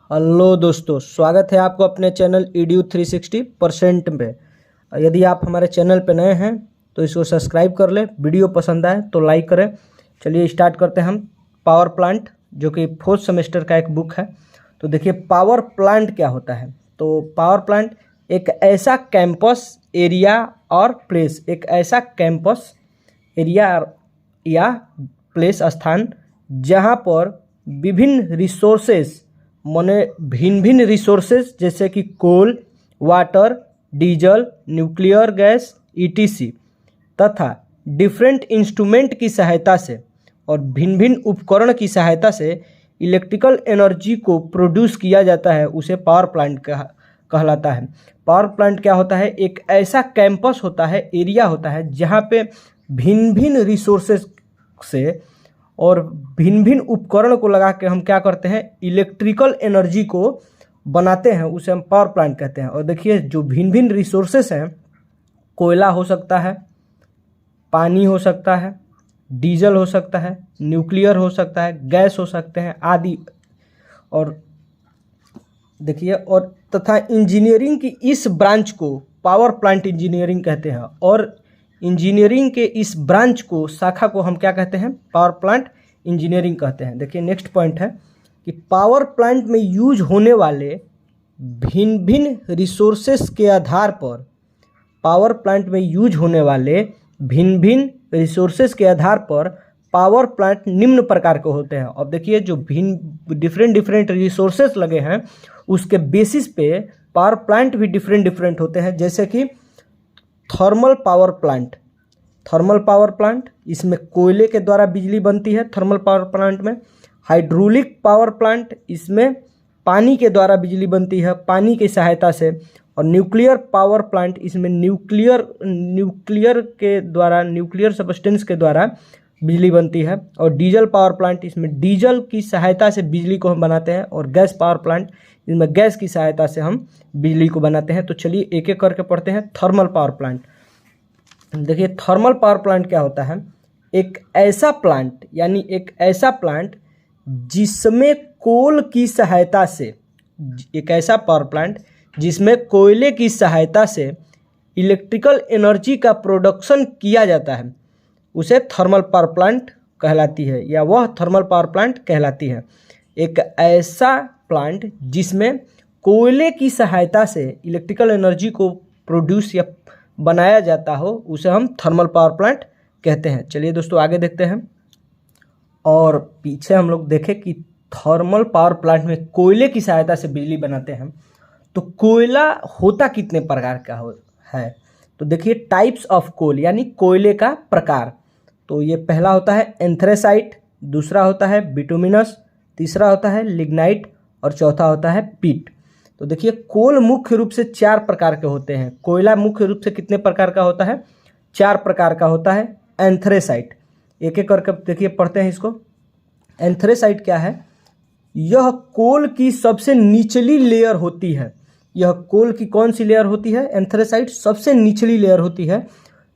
Hello दोस्तों, स्वागत है आपको अपने चैनल EDU 360% पे। यदि आप हमारे चैनल पे नए हैं तो इसको सब्सक्राइब कर लें। वीडियो पसंद आए तो लाइक करें। चलिए स्टार्ट करते हैं हम पावर प्लांट, जो कि 4th सेमेस्टर का एक बुक है। तो देखिए पावर प्लांट क्या होता है। तो पावर प्लांट एक ऐसा कैंपस एरिया और प्लेस, एक ऐसा कैंपस एरिया या प्लेस स्थान जहाँ पर विभिन्न रिसोर्सेस माने भिन्न भिन्न रिसोर्सेज जैसे कि coal, water, diesel, nuclear gas ETC तथा डिफरेंट इंस्ट्रूमेंट की सहायता से और भिन्न भिन्न उपकरण की सहायता से इलेक्ट्रिकल एनर्जी को प्रोड्यूस किया जाता है, उसे पावर प्लांट कहलाता है। पावर प्लांट क्या होता है? एक ऐसा कैंपस होता है, एरिया होता है जहाँ पे भिन्न भिन्न रिसोर्सेज से और भिन्न भिन्न उपकरण को लगा के हम क्या करते हैं, इलेक्ट्रिकल एनर्जी को बनाते हैं, उसे हम पावर प्लांट कहते हैं। और देखिए जो भिन्न भिन्न रिसोर्सेस हैं, कोयला हो सकता है, पानी हो सकता है, डीजल हो सकता है, न्यूक्लियर हो सकता है, गैस हो सकते हैं आदि। और देखिए और तथा इंजीनियरिंग की इस ब्रांच को पावर प्लांट इंजीनियरिंग कहते हैं, और इंजीनियरिंग के इस ब्रांच को, शाखा को हम क्या कहते हैं? पावर प्लांट इंजीनियरिंग कहते हैं। देखिए नेक्स्ट पॉइंट है कि पावर प्लांट में यूज होने वाले भिन्न भिन्न रिसोर्सेस के आधार पर, पावर प्लांट में यूज होने वाले भिन्न भिन्न रिसोर्सेस के आधार पर पावर प्लांट निम्न प्रकार के होते हैं। अब देखिए जो भिन्न डिफरेंट रिसोर्सेस लगे हैं उसके बेसिस पे पावर प्लांट भी डिफरेंट होते हैं। जैसे कि थर्मल पावर प्लांट, इसमें कोयले के द्वारा बिजली बनती है थर्मल पावर प्लांट में। हाइड्रोलिक पावर प्लांट, इसमें पानी के द्वारा बिजली बनती है, पानी की सहायता से। और न्यूक्लियर पावर प्लांट, इसमें न्यूक्लियर के द्वारा, न्यूक्लियर सब्सटेंस के द्वारा बिजली बनती है। और डीजल पावर प्लांट, इसमें डीजल की सहायता से बिजली को हम बनाते हैं। और गैस पावर प्लांट, इसमें गैस की सहायता से हम बिजली को बनाते हैं। तो चलिए एक एक करके पढ़ते हैं। थर्मल पावर प्लांट, देखिए थर्मल पावर प्लांट क्या होता है? एक ऐसा प्लांट, यानी एक ऐसा प्लांट जिसमें कोल की सहायता से, एक ऐसा पावर प्लांट जिसमें कोयले की सहायता से इलेक्ट्रिकल एनर्जी का प्रोडक्शन किया जाता है, उसे थर्मल पावर प्लांट कहलाती है, या वह थर्मल पावर प्लांट कहलाती है। एक ऐसा प्लांट जिसमें कोयले की सहायता से इलेक्ट्रिकल एनर्जी को प्रोड्यूस या बनाया जाता हो, उसे हम थर्मल पावर प्लांट कहते हैं। चलिए दोस्तों आगे देखते हैं। और पीछे हम लोग देखें कि थर्मल पावर प्लांट में कोयले की सहायता से बिजली बनाते हैं। तो कोयला होता कितने प्रकार का है? तो देखिए टाइप्स ऑफ कोल, यानी कोयले का प्रकार। तो ये पहला होता है एंथ्रेसाइट, दूसरा होता है बिटुमिनस, तीसरा होता है लिग्नाइट और चौथा होता है पीट। तो देखिए कोल मुख्य रूप से 4 प्रकार के होते हैं। कोयला मुख्य रूप से कितने प्रकार का होता है? 4 प्रकार का होता है। एंथ्रेसाइट, एक एक करके देखिए पढ़ते हैं इसको। एंथ्रेसाइट क्या है? यह कोल की सबसे निचली लेयर होती है। यह कोल की कौन सी लेयर होती है? एंथ्रेसाइट सबसे निचली लेयर होती है।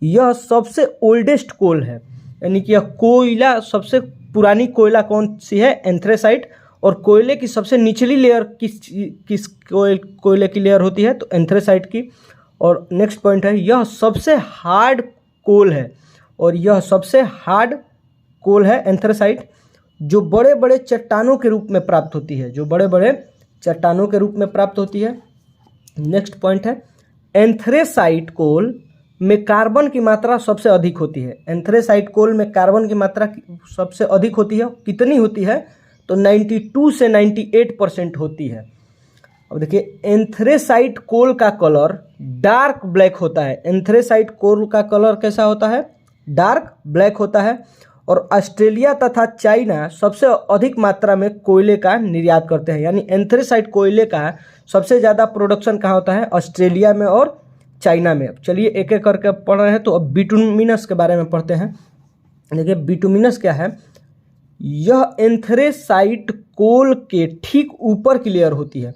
यह सबसे ओल्डेस्ट कोल है, यानी कि यह कोयला, सबसे पुरानी कोयला कौन सी है? एंथ्रेसाइट। और कोयले की सबसे निचली लेयर किस कोयले की लेयर होती है? तो एंथ्रेसाइट की। और नेक्स्ट पॉइंट है, यह सबसे हार्ड कोल है, और यह सबसे हार्ड कोल है एंथ्रेसाइट, जो बड़े बड़े चट्टानों के रूप में प्राप्त होती है, जो बड़े बड़े चट्टानों के रूप में प्राप्त होती है। नेक्स्ट पॉइंट है, एंथ्रेसाइट कोल में कार्बन की मात्रा सबसे अधिक होती है। एंथ्रेसाइट कोल में कार्बन की मात्रा सबसे अधिक होती है। कितनी होती है? तो 92 से 98% होती है। अब देखिए एंथ्रेसाइट कोल का कलर डार्क ब्लैक होता है। एंथ्रेसाइट कोल का कलर कैसा होता है? डार्क ब्लैक होता है। और ऑस्ट्रेलिया तथा चाइना सबसे अधिक मात्रा में कोयले का निर्यात करते हैं, यानी एंथ्रेसाइट कोयले का सबसे ज़्यादा प्रोडक्शन कहाँ होता है? ऑस्ट्रेलिया में और चाइना में। चलिए एक एक करके पढ़ रहे हैं। तो अब बिटुमिनस के बारे में पढ़ते हैं। देखिए बिटुमिनस क्या है? यह एंथ्रेसाइट कोल के ठीक ऊपर की लेयर होती है।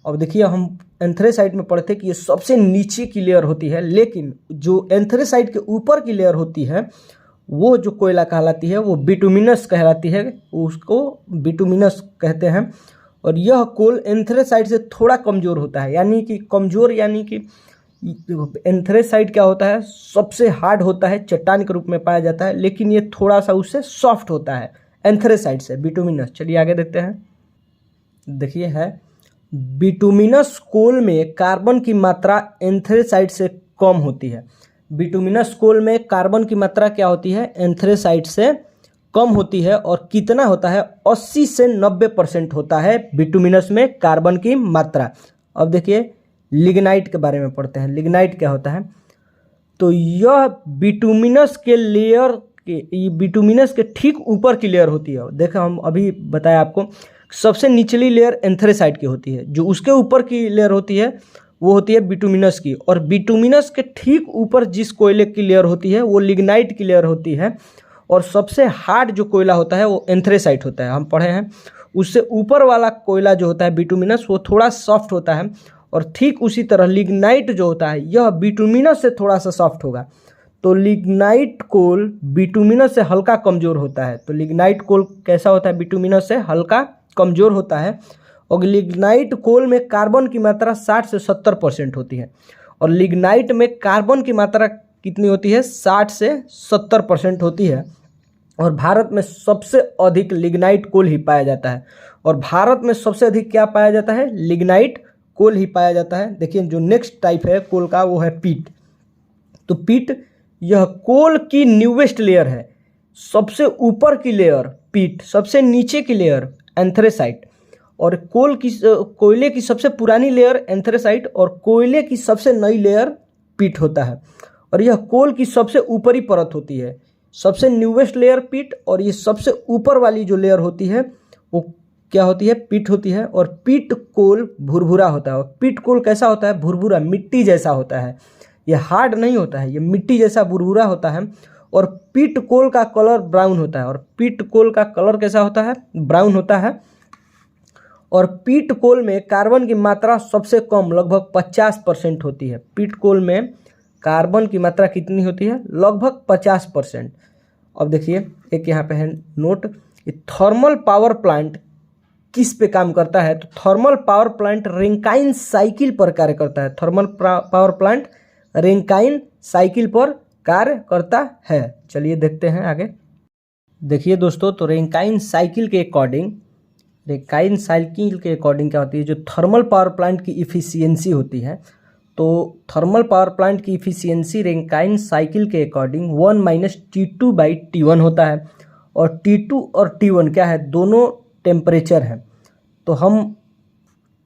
अब देखिए हम एंथ्रेसाइट में पढ़ते कि ये सबसे नीचे की लेयर होती है, लेकिन जो एंथ्रेसाइट के ऊपर की लेयर होती है वो जो कोयला कहलाती है वो बिटुमिनस कहलाती है, उसको बिटुमिनस कहते हैं। और यह कोल एंथ्रेसाइट से थोड़ा कमज़ोर होता है, यानी कि कमज़ोर, यानी कि एंथ्रेसाइट क्या होता है, सबसे हार्ड होता है, चट्टान के रूप में पाया जाता है, लेकिन ये थोड़ा सा उससे सॉफ्ट होता है एंथ्रेसाइट से, बिटुमिनस। चलिए आगे देखते हैं। देखिए है बिटुमिनस कोल में कार्बन की मात्रा एंथ्रेसाइट से कम होती है। बिटुमिनस कोल में कार्बन की मात्रा क्या होती है, एंथ्रेसाइट से कम होती है। और कितना होता है, 80 से 90% होता है बिटुमिनस में कार्बन की मात्रा। अब देखिए लिग्नाइट के बारे में पढ़ते हैं। लिग्नाइट क्या होता है, तो यह बिटुमिनस के लेयर के, बिटुमिनस के ठीक ऊपर की लेयर होती है। देखो हम अभी बताया आपको, सबसे निचली लेयर एंथ्रेसाइट की होती है, जो उसके ऊपर की लेयर होती है वो होती है बिटुमिनस की, और बिटुमिनस के ठीक ऊपर जिस कोयले की लेयर होती है वो लिग्नाइट की लेयर होती है। और सबसे हार्ड जो कोयला होता है वो एंथ्रेसाइट होता है, हम पढ़े हैं। उससे ऊपर वाला कोयला जो होता है बिटुमिनस, वो थोड़ा सॉफ्ट होता है। और ठीक उसी तरह लिग्नाइट जो होता है यह बिटुमिनस से थोड़ा सा सॉफ्ट होगा। तो लिग्नाइट कोल बिटुमिनस से हल्का कमज़ोर होता है। तो लिग्नाइट कोल कैसा होता है, बिटुमिनस से हल्का कमज़ोर होता है। और लिग्नाइट कोल में कार्बन की मात्रा 60 से 70% होती है। और लिग्नाइट में कार्बन की मात्रा कितनी होती है, 60 से 70% होती है। और भारत में सबसे अधिक लिग्नाइट कोल ही पाया जाता है। और भारत में सबसे अधिक क्या पाया जाता है, लिग्नाइट कोल ही पाया जाता है। देखिए जो नेक्स्ट टाइप है कोल का वो है पीट। तो पीट यह कोल की न्यूवेस्ट लेयर है, सबसे ऊपर की लेयर पीट, सबसे नीचे की लेयर एंथ्रेसाइट। और कोयले की सबसे पुरानी लेयर एंथ्रेसाइट और कोयले की सबसे नई लेयर पीट होता है। और यह कोल की सबसे ऊपरी परत होती है, सबसे न्यूवेस्ट लेयर पीट, और ये सबसे ऊपर वाली जो लेयर होती है वो क्या होती है, पीट होती है। और पीट कोल भुरभुरा होता है। और पीट कोल कैसा होता है, भुरभुरा, मिट्टी जैसा होता है। ये हार्ड नहीं होता है, ये मिट्टी जैसा भुरभुरा होता है। और पीट कोल का कलर ब्राउन होता है। और पीट कोल का कलर कैसा होता है, ब्राउन होता है। और पीट कोल में कार्बन की मात्रा सबसे कम, लगभग 50% होती है। पीट कोल में कार्बन की मात्रा कितनी होती है, लगभग 50%। अब देखिए एक यहाँ पे है नोट, थर्मल पावर प्लांट किस पे काम करता है, तो thermal power plant Rankine cycle पर कार्य करता है। Thermal power plant Rankine cycle पर कार्य करता है। चलिए देखते हैं आगे। देखिए दोस्तों, तो रैंकाइन साइकिल के अकॉर्डिंग क्या होती है, जो थर्मल पावर प्लांट की इफ़िशियंसी होती है, तो थर्मल पावर प्लांट की इफ़िशियंसी रैंकाइन साइकिल के अकॉर्डिंग 1 - T2/T1 होता है। और T2 और T1 क्या है, दोनों टेम्परेचर हैं। तो हम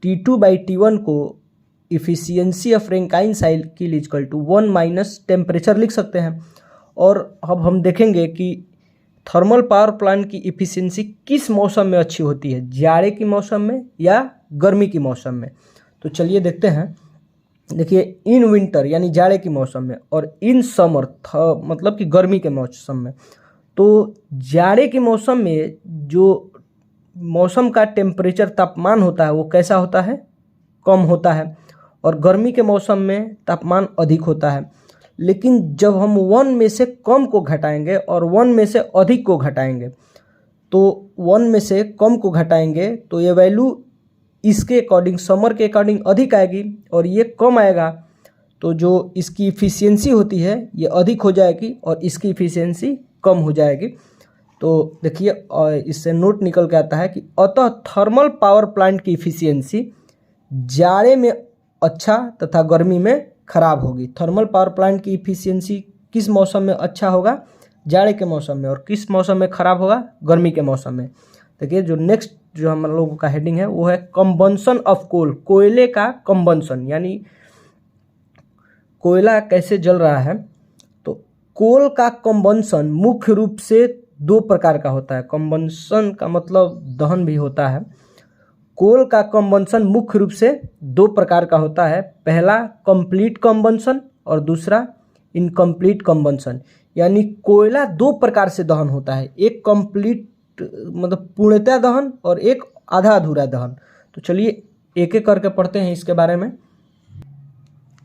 T2/T1 को efficiency of Rankine cycle equal to 1 - temperature लिख सकते हैं। और अब हम देखेंगे कि थर्मल पावर प्लांट की इफ़िशियंसी किस मौसम में अच्छी होती है, जाड़े के मौसम में या गर्मी के मौसम में। तो चलिए देखते हैं। देखिए इन विंटर यानी जाड़े के मौसम में, और इन समर मतलब कि गर्मी के मौसम में। तो जाड़े के मौसम में जो मौसम का टेम्परेचर, तापमान होता है वो कैसा होता है, कम होता है। और गर्मी के मौसम में तापमान अधिक होता है। लेकिन जब हम 1 में से कम को घटाएंगे और 1 में से अधिक को घटाएंगे, तो 1 में से कम को घटाएंगे तो ये वैल्यू इसके अकॉर्डिंग, समर के अकॉर्डिंग अधिक आएगी, और ये कम आएगा। तो जो इसकी इफ़िशियंसी होती है ये अधिक हो जाएगी और इसकी इफ़िशियंसी कम हो जाएगी। तो देखिए इससे नोट निकल के आता है कि अतः थर्मल पावर प्लांट की इफ़िशियंसी जाड़े में अच्छा तथा गर्मी में खराब होगी। थर्मल पावर प्लांट की इफ़िशियंसी किस मौसम में अच्छा होगा, जाड़े के मौसम में, और किस मौसम में खराब होगा, गर्मी के मौसम में। देखिए जो नेक्स्ट जो हम लोगों का हेडिंग है वो है कंबंशन ऑफ कोल, कोयले का कंबंशन, यानी कोयला कैसे जल रहा है। तो कोल का कंबंशन मुख्य रूप से 2 प्रकार का होता है। कंबंशन का मतलब दहन भी होता है। कोल का कंबंशन मुख्य रूप से 2 प्रकार का होता है। पहला कंप्लीट कंबंशन और दूसरा इनकम्प्लीट कंबंशन। यानी कोयला 2 प्रकार से दहन होता है, एक कंप्लीट मतलब पूर्णतः दहन और एक आधा अधूरा दहन। तो चलिए एक एक करके पढ़ते हैं इसके बारे में।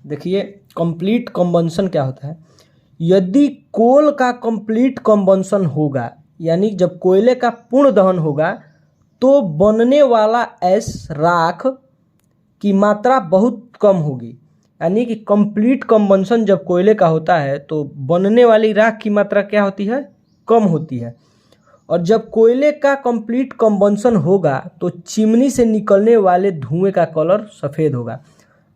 देखिए कंप्लीट कंबंशन क्या होता है। यदि कोल का कंप्लीट कंबंशन होगा, यानी जब कोयले का पूर्ण दहन होगा, तो बनने वाला एस राख की मात्रा बहुत कम होगी। यानी कि कंप्लीट कंबंशन जब कोयले का होता है तो बनने वाली राख की मात्रा क्या होती है, कम होती है। और जब कोयले का कंप्लीट कंबंशन होगा तो चिमनी से निकलने वाले धुएं का कलर सफ़ेद होगा।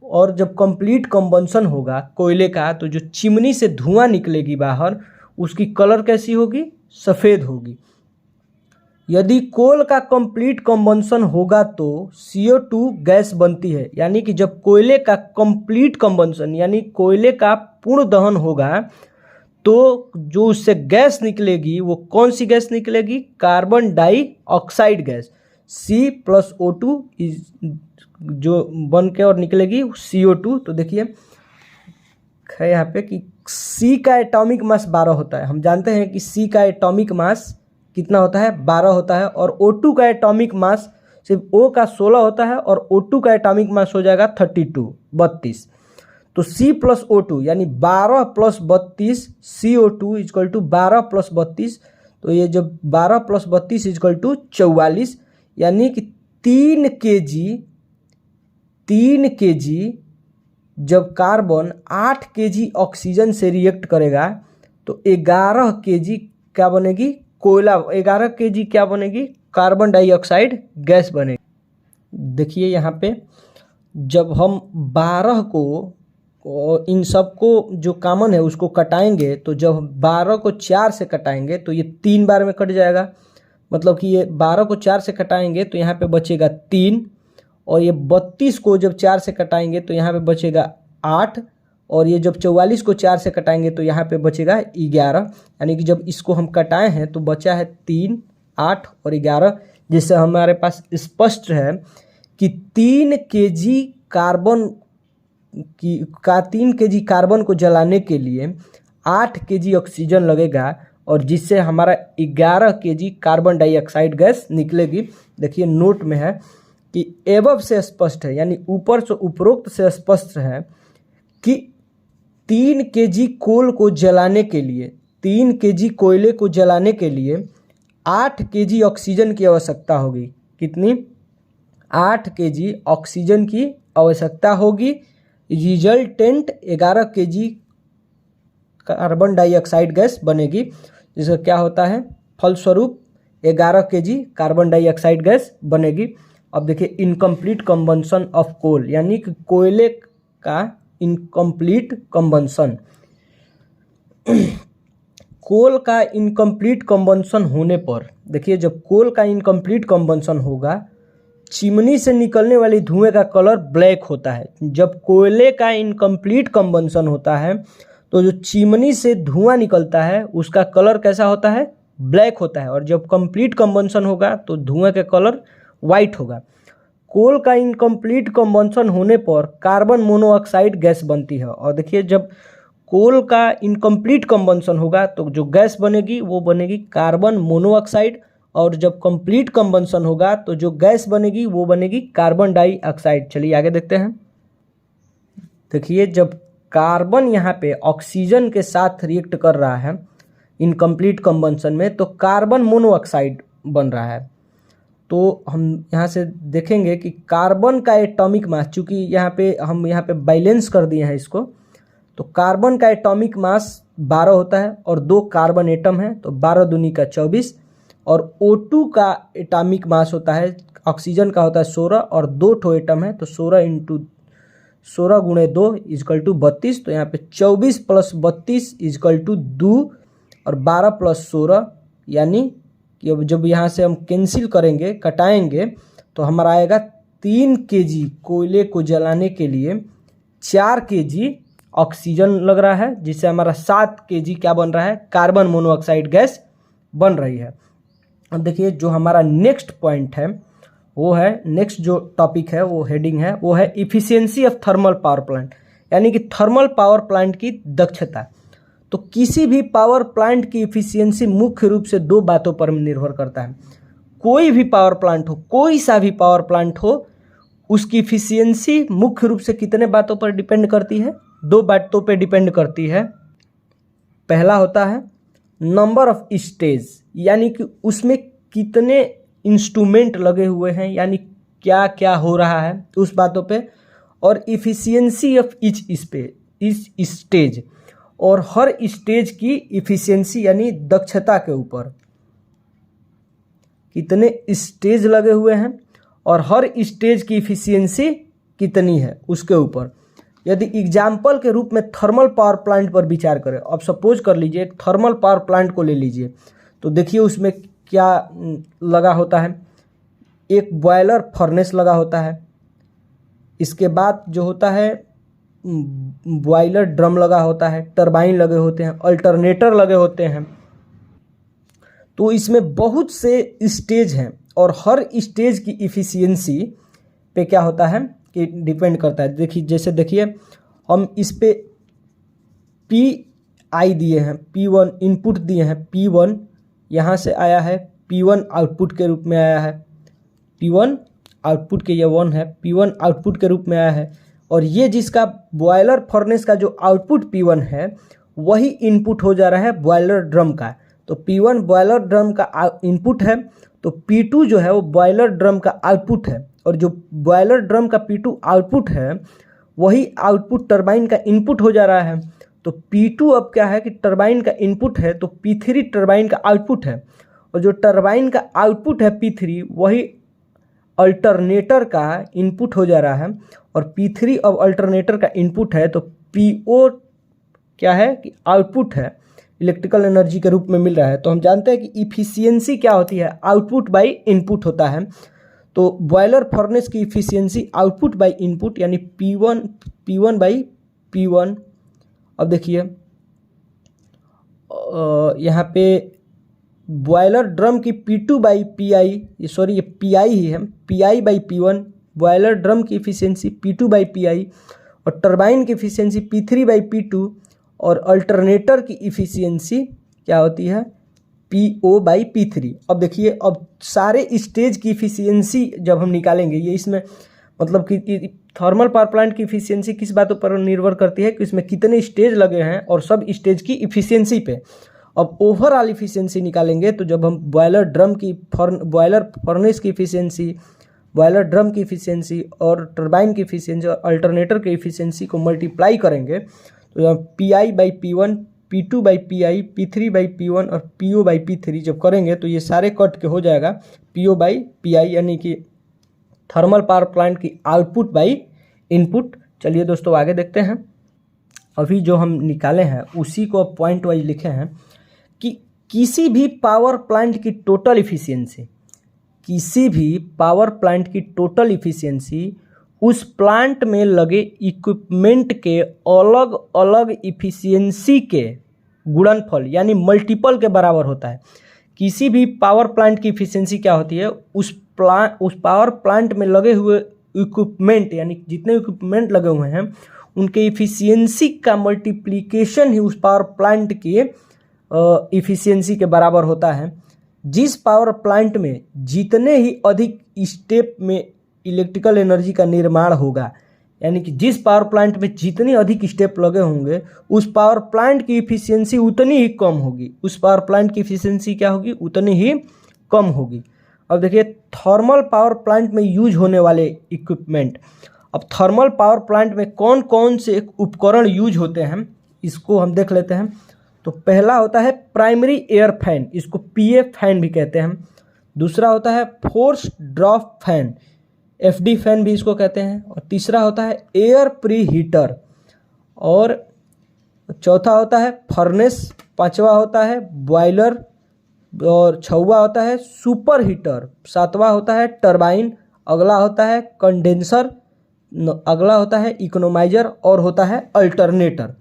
और जब कंप्लीट कंबंशन होगा कोयले का तो जो चिमनी से धुआं निकलेगी बाहर उसकी कलर कैसी होगी, सफ़ेद होगी। यदि कोल का कंप्लीट कंबंशन होगा तो CO2 गैस बनती है। यानी कि जब कोयले का कंप्लीट कंबंशन यानी कोयले का पूर्ण दहन होगा तो जो उससे गैस निकलेगी वो कौन सी गैस निकलेगी, कार्बन डाइऑक्साइड गैस C+O2 जो बन के और निकलेगी CO2। तो देखिए है यहाँ पे कि C का एटॉमिक मास 12 होता है। हम जानते हैं कि C का एटॉमिक मास कितना होता है, 12 होता है। और O2 का एटॉमिक मास सिर्फ O का 16 होता है और O2 का एटॉमिक मास हो जाएगा 32। तो C+O2 यानी 12 + 32 CO2 इक्वल टू 12 + 32। तो ये जब 12 + 32 इक्वल टू 44 यानी कि 3 kg जब कार्बन 8 kg ऑक्सीजन से रिएक्ट करेगा तो 11 kg क्या बनेगी, कोयला 11 kg क्या बनेगी, कार्बन डाइऑक्साइड गैस बनेगी। देखिए यहाँ पे जब हम 12 को इन सब को जो कॉमन है उसको कटाएंगे तो जब 12 को 4 से कटाएंगे तो ये 3 बार में कट जाएगा। मतलब कि ये 12 को 4 से कटाएंगे तो यहाँ पे बचेगा 3 और ये 32 को जब 4 से कटाएंगे तो यहाँ पे बचेगा 8 और ये जब 44 को 4 से कटाएंगे तो यहाँ पे बचेगा 11। यानी कि जब इसको हम कटाए हैं तो बचा है 3, 8 और 11, जिससे हमारे पास स्पष्ट है कि 3 kg कार्बन को जलाने के लिए 8 kg ऑक्सीजन लगेगा और जिससे हमारा 11 kg कार्बन डाइऑक्साइड गैस निकलेगी। देखिए नोट में है कि एबव से स्पष्ट है यानी ऊपर से उपरोक्त से स्पष्ट है कि 3 kg कोल को जलाने के लिए 3 kg कोयले को जलाने के लिए 8 kg ऑक्सीजन की आवश्यकता होगी। कितनी, 8 kg ऑक्सीजन की आवश्यकता होगी। Resultant 11 kg carbon dioxide gas बनेगी, जिसका क्या होता है, फलस्वरूप 11 kg कार्बन डाइऑक्साइड गैस बनेगी। अब देखिए इनकम्प्लीट कंबंशन ऑफ कोल यानी कि कोयले का इनकम्प्लीट कंबंशन। कोल का इनकम्प्लीट कंबंशन होने पर देखिए जब कोल का इनकम्प्लीट कंबंशन होगा चिमनी से निकलने वाली धुएं का कलर ब्लैक होता है। जब कोयले का इनकम्प्लीट कंबंशन होता है तो जो चिमनी से धुआं निकलता है उसका कलर कैसा होता है, ब्लैक होता है। और जब कंप्लीट कंबंशन होगा तो धुएं का कलर वाइट होगा। कोल का इनकम्प्लीट कंबंशन होने पर कार्बन मोनोऑक्साइड गैस बनती है। और देखिए जब कोल का इनकम्प्लीट कंबंशन होगा तो जो गैस बनेगी वो बनेगी कार्बन मोनोऑक्साइड और जब कंप्लीट कंबंशन होगा तो जो गैस बनेगी वो बनेगी कार्बन डाइऑक्साइड। चलिए आगे देखते हैं। देखिए जब कार्बन यहाँ पे ऑक्सीजन के साथ रिएक्ट कर रहा है इनकम्प्लीट कंबंशन में तो कार्बन मोनोऑक्साइड बन रहा है। तो हम यहाँ से देखेंगे कि कार्बन का एटॉमिक मास, चूँकि यहाँ पे बैलेंस कर दिए हैं इसको, तो कार्बन का एटॉमिक मास 12 होता है और 2 कार्बन एटम है तो 12 दूनी का 24 और O2 का एटॉमिक मास होता है, ऑक्सीजन का होता है 16 और 2 ठो एटम है तो 16 गुणे 2 इजकल टू 32। तो यहाँ पे 24 + 32 इजकल टू 2 और 12 + 16 यानी कि अब जब यहाँ से हम कैंसिल करेंगे कटाएंगे तो हमारा आएगा 3 kg कोयले को जलाने के लिए 4 kg ऑक्सीजन लग रहा है, जिससे हमारा 7 kg क्या बन रहा है, कार्बन मोनोऑक्साइड गैस बन रही है। अब देखिए जो हमारा नेक्स्ट पॉइंट है वो है, नेक्स्ट जो टॉपिक है वो हेडिंग है वो है efficiency of thermal power plant, यानी कि थर्मल पावर प्लांट की दक्षता। तो किसी भी पावर प्लांट की इफिशियंसी मुख्य रूप से 2 बातों पर निर्भर करता है। कोई भी पावर प्लांट हो, कोई सा भी पावर प्लांट हो, उसकी इफिशियंसी मुख्य रूप से कितने बातों पर डिपेंड करती है, 2 बातों पर डिपेंड करती है। पहला होता है नंबर ऑफ स्टेज, यानी कि उसमें कितने इंस्ट्रूमेंट लगे हुए हैं, यानी क्या क्या हो रहा है उस बातों पे, और इफ़िशियंसी ऑफ इच स्टेज, और हर स्टेज की इफ़िशियंसी यानी दक्षता के ऊपर, कितने स्टेज लगे हुए हैं और हर स्टेज की इफ़िशियंसी कितनी है उसके ऊपर। यदि एग्जाम्पल के रूप में थर्मल पावर प्लांट पर विचार करें, अब सपोज कर लीजिए एक थर्मल पावर प्लांट को ले लीजिए, तो देखिए उसमें क्या लगा होता है, एक बॉयलर फर्नेस लगा होता है, इसके बाद जो होता है बॉयलर ड्रम लगा होता है, टरबाइन लगे होते हैं, अल्टरनेटर लगे होते हैं। तो इसमें बहुत से स्टेज हैं और हर स्टेज की इफ़िशियंसी पे क्या होता है कि डिपेंड करता है। देखिए जैसे देखिए हम इस पे Pi दिए हैं, P1 इनपुट दिए हैं, P1 यहाँ से आया है, P1 आउटपुट के रूप में आया है, P1 आउटपुट के ये 1 है, P1 आउटपुट के रूप में आया है, और ये जिसका बॉयलर फर्नेस का जो आउटपुट P1 है वही इनपुट हो जा रहा है बॉयलर ड्रम का। तो P1 बॉयलर ड्रम का इनपुट है, तो P2 जो है वो बॉयलर ड्रम का आउटपुट है, और जो बॉयलर ड्रम का P2 आउटपुट है वही आउटपुट टरबाइन का इनपुट हो जा रहा है। तो P2 अब क्या है कि टरबाइन का इनपुट है, तो P3 टरबाइन का आउटपुट है, और जो टरबाइन का आउटपुट है P3 वही अल्टरनेटर का इनपुट हो जा रहा है, और P3 अब अल्टरनेटर का इनपुट है, तो PO क्या है कि आउटपुट है, इलेक्ट्रिकल एनर्जी के रूप में मिल रहा है। तो हम जानते हैं कि इफ़िशियंसी क्या होती है, आउटपुट बाय इनपुट होता है। तो बॉयलर फर्नेस की इफ़िशियंसी आउटपुट बाय इनपुट यानी P1 बाई P1। अब देखिए यहाँ पे बॉयलर ड्रम की P2 बाई PI, ये PI ही है, PI by P1, boiler drum की इफ़िशियंसी P2 बाई PI, और टरबाइन की इफ़िशियंसी P3 बाई P2, और अल्टरनेटर की इफ़िशियंसी क्या होती है PO बाई P3। अब देखिए अब सारे स्टेज की इफ़िशियंसी जब हम निकालेंगे, ये इसमें मतलब कि थर्मल पावर प्लांट की इफ़िशियंसी किस बातों पर निर्भर करती है कि इसमें कितने स्टेज लगे हैं और सब स्टेज की इफ़िशियंसी पे। अब ओवरऑल इफ़िशियंसी निकालेंगे तो जब हम बॉयलर फर्नेस की इफ़िशियंसी, बॉयलर ड्रम की इफ़िशियंसी और टरबाइन की इफ़िशियंसी और अल्टरनेटर की इफ़िशियंसी को मल्टीप्लाई करेंगे तो PI by P1, P2 by PI, P3 by P1 और PO बाई P3 जब करेंगे तो ये सारे कट के हो जाएगा PO बाई PI, यानी कि थर्मल पावर प्लांट की आउटपुट बाई इनपुट। चलिए दोस्तों आगे देखते हैं। अभी जो हम निकाले हैं उसी को पॉइंट वाइज लिखे हैं कि किसी भी पावर प्लांट की टोटल इफ़िशियंसी, किसी भी पावर प्लांट की टोटल इफ़िशियंसी उस प्लांट में लगे इक्विपमेंट के अलग अलग इफ़िशियंसी के गुणनफल यानी मल्टीपल के बराबर होता है। किसी भी पावर प्लांट की इफ़िशियंसी क्या होती है, उस पावर प्लांट में लगे हुए इक्विपमेंट यानी जितने इक्विपमेंट लगे हुए हैं उनके इफ़िशियंसी का मल्टीप्लिकेशन ही उस पावर प्लांट की इफ़िशियंसी के बराबर होता है। जिस पावर प्लांट में जितने ही अधिक स्टेप में इलेक्ट्रिकल एनर्जी का निर्माण होगा, यानी कि जिस पावर प्लांट में जितनी अधिक स्टेप लगे होंगे उस पावर प्लांट की इफ़िशियंसी उतनी ही कम होगी, उस पावर प्लांट की इफ़िशियंसी क्या होगी, उतनी ही कम होगी। अब देखिए थर्मल पावर प्लांट में यूज होने वाले इक्विपमेंट, अब थर्मल पावर प्लांट में कौन कौन से उपकरण यूज होते हैं इसको हम देख लेते हैं। तो पहला होता है प्राइमरी एयर फैन, इसको PA फैन भी कहते हैं। दूसरा होता है force drop fan, FD fan भी इसको कहते हैं। और तीसरा होता है एयर प्री हीटर, और चौथा होता है फर्नेस, पांचवा होता है बॉयलर, और छठवां होता है सुपर हीटर, सातवां होता है टरबाइन, अगला होता है कंडेंसर, अगला होता है इकोनोमाइजर, और होता है अल्टरनेटर।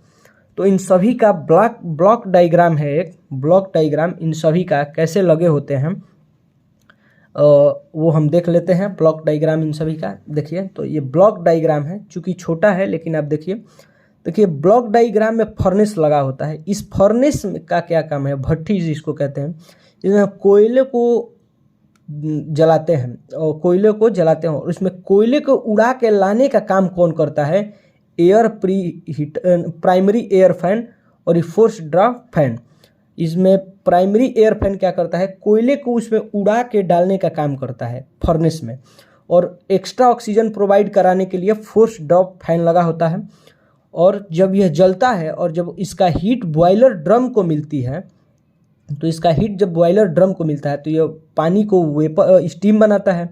तो इन सभी का ब्लॉक डायग्राम है, एक ब्लॉक डायग्राम इन सभी का कैसे लगे होते हैं वो हम देख लेते हैं। ब्लॉक डायग्राम इन सभी का देखिए, तो ये ब्लॉक डायग्राम है, चूँकि छोटा है लेकिन आप देखिए ब्लॉक डायग्राम में फर्नेस लगा होता है। इस फर्नेस का क्या काम है, भट्ठी जिसको कहते हैं, इसमें कोयले को जलाते हैं और इसमें कोयले को उड़ा के लाने का काम कौन करता है, प्राइमरी एयर फैन और ये फोर्स ड्रॉप फैन। इसमें प्राइमरी एयर फैन क्या करता है, कोयले को उसमें उड़ा के डालने का काम करता है फर्नेस में, और एक्स्ट्रा ऑक्सीजन प्रोवाइड कराने के लिए फोर्स ड्रॉप फैन लगा होता है। और जब यह जलता है और जब इसका हीट बॉयलर ड्रम को मिलती है, तो इसका हीट जब बॉयलर ड्रम को मिलता है तो यह पानी को वेपर स्टीम बनाता है,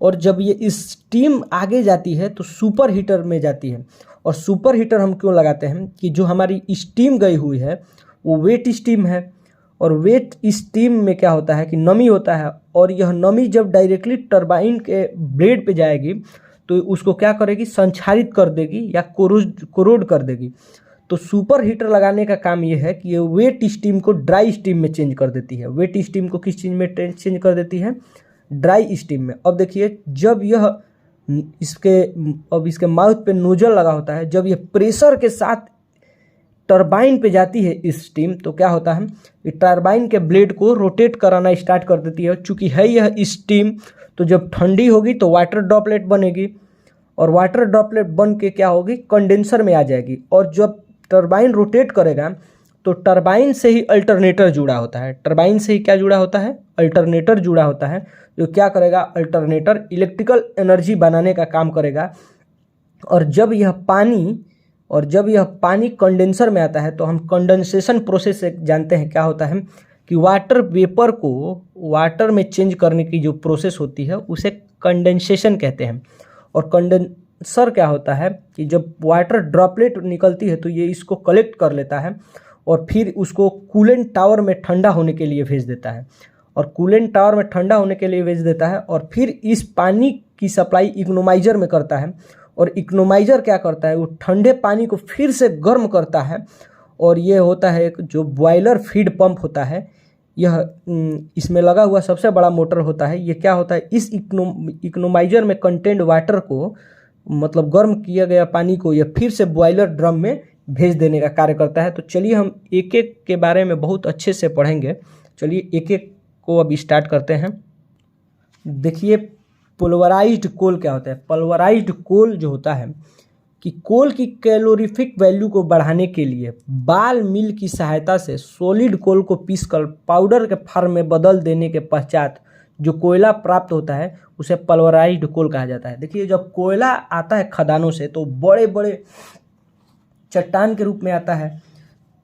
और जब ये इस स्टीम आगे जाती है तो सुपर हीटर में जाती है। और सुपर हीटर हम क्यों लगाते हैं कि जो हमारी स्टीम गई हुई है वो वेट स्टीम है, और वेट स्टीम में क्या होता है कि नमी होता है, और यह नमी जब डायरेक्टली टरबाइन के ब्लेड पे जाएगी तो उसको क्या करेगी, संक्षारित कर देगी या कोरोड कर देगी। तो सुपर हीटर लगाने का काम ये है कि ये वेट स्टीम को ड्राई स्टीम में चेंज कर देती है। वेट स्टीम को किस चीज़ में चेंज कर देती है, ड्राई स्टीम में। अब देखिए जब यह इसके माउथ पे नोजल लगा होता है, जब यह प्रेशर के साथ टरबाइन पे जाती है इस स्टीम, तो क्या होता है, ये टरबाइन के ब्लेड को रोटेट कराना स्टार्ट कर देती है। चूँकि है यह स्टीम, तो जब ठंडी होगी तो वाटर ड्रॉपलेट बनेगी, और वाटर ड्रॉपलेट बन के क्या होगी, कंडेंसर में आ जाएगी। और जब टरबाइन रोटेट करेगा तो टरबाइन से ही अल्टरनेटर जुड़ा होता है। टरबाइन से ही क्या जुड़ा होता है, अल्टरनेटर जुड़ा होता है, जो क्या करेगा, अल्टरनेटर इलेक्ट्रिकल एनर्जी बनाने का काम करेगा। और जब यह पानी कंडेंसर में आता है तो हम कंडेंसेशन प्रोसेस से जानते हैं क्या होता है कि वाटर वेपर को वाटर में चेंज करने की जो प्रोसेस होती है उसे कंडेंसेशन कहते हैं। और कंडेंसर क्या होता है कि जब वाटर ड्रॉपलेट निकलती है तो ये इसको कलेक्ट कर लेता है और फिर उसको कूलेंट टावर में ठंडा होने के लिए भेज देता है, और कूलेंट टावर में ठंडा होने के लिए भेज देता है, और फिर इस पानी की सप्लाई इकोनोमाइजर में करता है। और इकोनोमाइजर क्या करता है, वो ठंडे पानी को फिर से गर्म करता है, और ये होता है एक जो बॉयलर फीड पंप होता है, यह इसमें लगा हुआ सबसे बड़ा मोटर होता है। ये क्या होता है, इस इकोनोमाइजर में कंटेंट वाटर को, मतलब गर्म किया गया पानी को, यह फिर से बॉयलर ड्रम में भेज देने का कार्य करता है। तो चलिए हम एक एक के बारे में बहुत अच्छे से पढ़ेंगे। चलिए एक एक को अब स्टार्ट करते हैं। देखिए पल्वराइज्ड कोल क्या होता है। पल्वराइज्ड कोल जो होता है कि कोल की कैलोरीफिक वैल्यू को बढ़ाने के लिए बाल मिल की सहायता से सॉलिड कोल को पीसकर पाउडर के फॉर्म में बदल देने के पश्चात जो कोयला प्राप्त होता है उसे पल्वराइज्ड कोल कहा जाता है। देखिए जब कोयला आता है खदानों से तो बड़े बड़े चट्टान के रूप में आता है,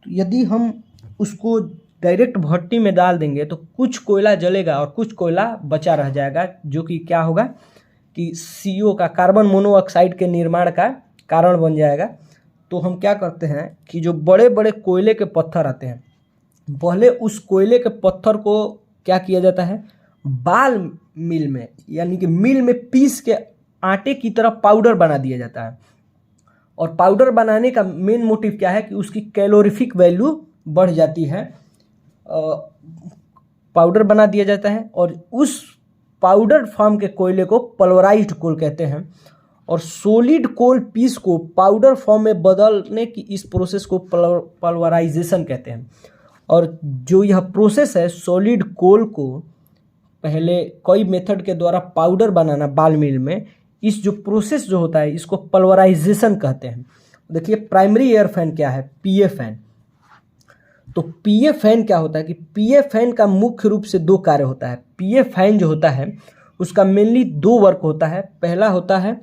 तो यदि हम उसको डायरेक्ट भट्टी में डाल देंगे तो कुछ कोयला जलेगा और कुछ कोयला बचा रह जाएगा, जो कि क्या होगा कि CO का, कार्बन मोनोऑक्साइड के निर्माण का कारण बन जाएगा। तो हम क्या करते हैं कि जो बड़े बड़े कोयले के पत्थर आते हैं, पहले उस कोयले के पत्थर को क्या किया जाता है, बाल मिल में, यानी कि मिल में पीस के आटे की तरह पाउडर बना दिया जाता है। और पाउडर बनाने का मेन मोटिव क्या है कि उसकी कैलोरीफिक वैल्यू बढ़ जाती है। पाउडर बना दिया जाता है और उस पाउडर फॉर्म के कोयले को पल्वराइज्ड कोल कहते हैं। और सॉलिड कोल पीस को पाउडर फॉर्म में बदलने की इस प्रोसेस को पल्वराइजेशन कहते हैं। और जो यह प्रोसेस है, सॉलिड कोल को पहले कई मेथड के द्वारा पाउडर बनाना बाल मिल में, इस जो प्रोसेस जो होता है इसको पल्वराइजेशन कहते हैं। देखिए प्राइमरी एयर फैन क्या है, PA फैन। तो PA फैन क्या होता है कि PA फैन का मुख्य रूप से दो कार्य होता है। PA फैन जो होता है उसका मेनली दो वर्क होता है। पहला होता है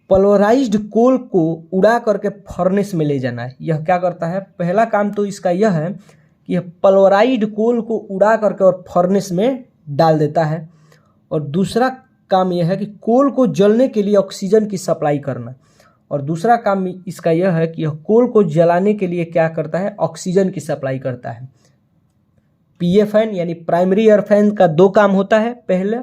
पल्वराइज्ड कोल को उड़ा करके फर्नेस में ले जाना है। यह क्या करता है, पहला काम तो इसका यह है कि यह पल्वराइज्ड कोल को उड़ा करके और फर्नेस में डाल देता है। और दूसरा काम यह है कि कोल को जलने के लिए ऑक्सीजन की सप्लाई करना। और दूसरा काम इसका यह है कि यह कोल को जलाने के लिए क्या करता है, ऑक्सीजन की सप्लाई करता है। PA फैन यानी प्राइमरी एयर फैन का दो काम होता है। पहले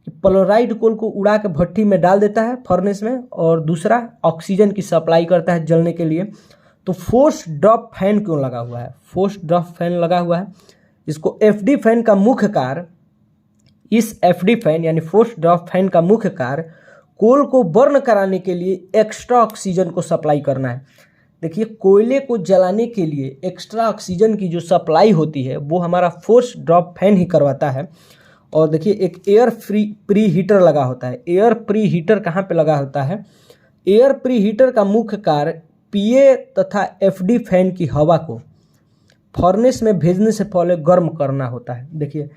कि पल्वराइज्ड कोल को उड़ा के भट्टी में डाल देता है फर्नेस में, और दूसरा ऑक्सीजन की सप्लाई करता है जलने के लिए। तो फोर्स ड्रॉप फैन क्यों लगा हुआ है, फोर्स ड्रॉप फैन लगा हुआ है। इसको FD फैन का मुख्य कार्य, इस FD फैन यानी फोर्स ड्रॉप फैन का मुख्य कार्य कोल को बर्न कराने के लिए एक्स्ट्रा ऑक्सीजन को सप्लाई करना है। देखिए कोयले को जलाने के लिए एक्स्ट्रा ऑक्सीजन की जो सप्लाई होती है वो हमारा फोर्स ड्रॉप फैन ही करवाता है। और देखिए एक एयर प्री हीटर लगा होता है। एयर प्री हीटर कहाँ पे लगा होता है, एयर प्री हीटर का मुख्य कार्य PA तथा FD फैन की हवा को फर्नेस में भेजने से पहले गर्म करना होता है। देखिए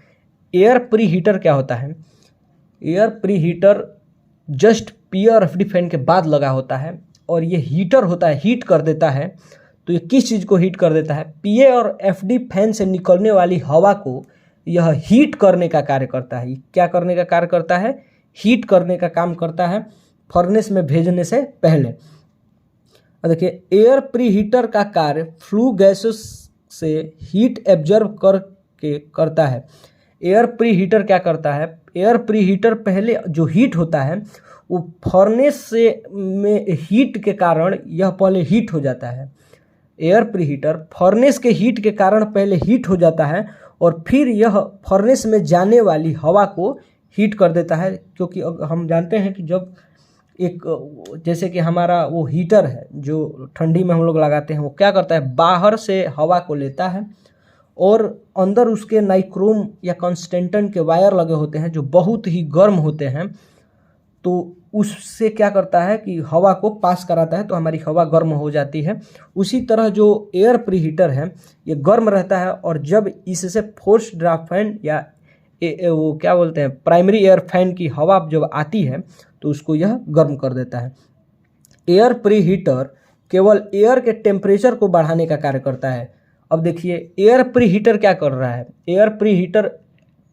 एयर प्री हीटर क्या होता है, air preheater just PRFD fan के बाद लगा होता है और ये हीटर होता है, हीट कर देता है। तो ये किस चीज़ को हीट कर देता है, पीए और एफडी फैन से निकलने वाली हवा को यह हीट करने का कार्य करता है। क्या करने का कार्य करता है, हीट करने का काम करता है फर्नेस में भेजने से पहले। देखिए एयर प्री हीटर का कार्य फ्लू गैसेस से हीट एब्जॉर्ब करके करता है। एयर प्री हीटर क्या करता है, एयर प्री हीटर पहले जो हीट होता है वो फर्नेस से में हीट के कारण यह पहले हीट हो जाता है। एयर प्री हीटर फर्नेस के हीट के कारण पहले हीट हो जाता है और फिर यह फर्नेस में जाने वाली हवा को हीट कर देता है। क्योंकि हम जानते हैं कि जब एक जैसे कि हमारा वो हीटर है जो ठंडी में हम लोग लगाते हैं, वो क्या करता है, बाहर से हवा को लेता है और अंदर उसके नाइक्रोम या कंस्टेंटन के वायर लगे होते हैं जो बहुत ही गर्म होते हैं। तो उससे क्या करता है कि हवा को पास कराता है, तो हमारी हवा गर्म हो जाती है। उसी तरह जो एयर प्री हीटर है ये गर्म रहता है और जब इससे फोर्स ड्राफ्ट फैन या वो क्या बोलते हैं प्राइमरी एयर फैन की हवा जब आती है तो उसको यह गर्म कर देता है। एयर प्री हीटर केवल एयर के टेम्परेचर को बढ़ाने का कार्य करता है। अब देखिए एयर प्री हीटर क्या कर रहा है, एयर प्री हीटर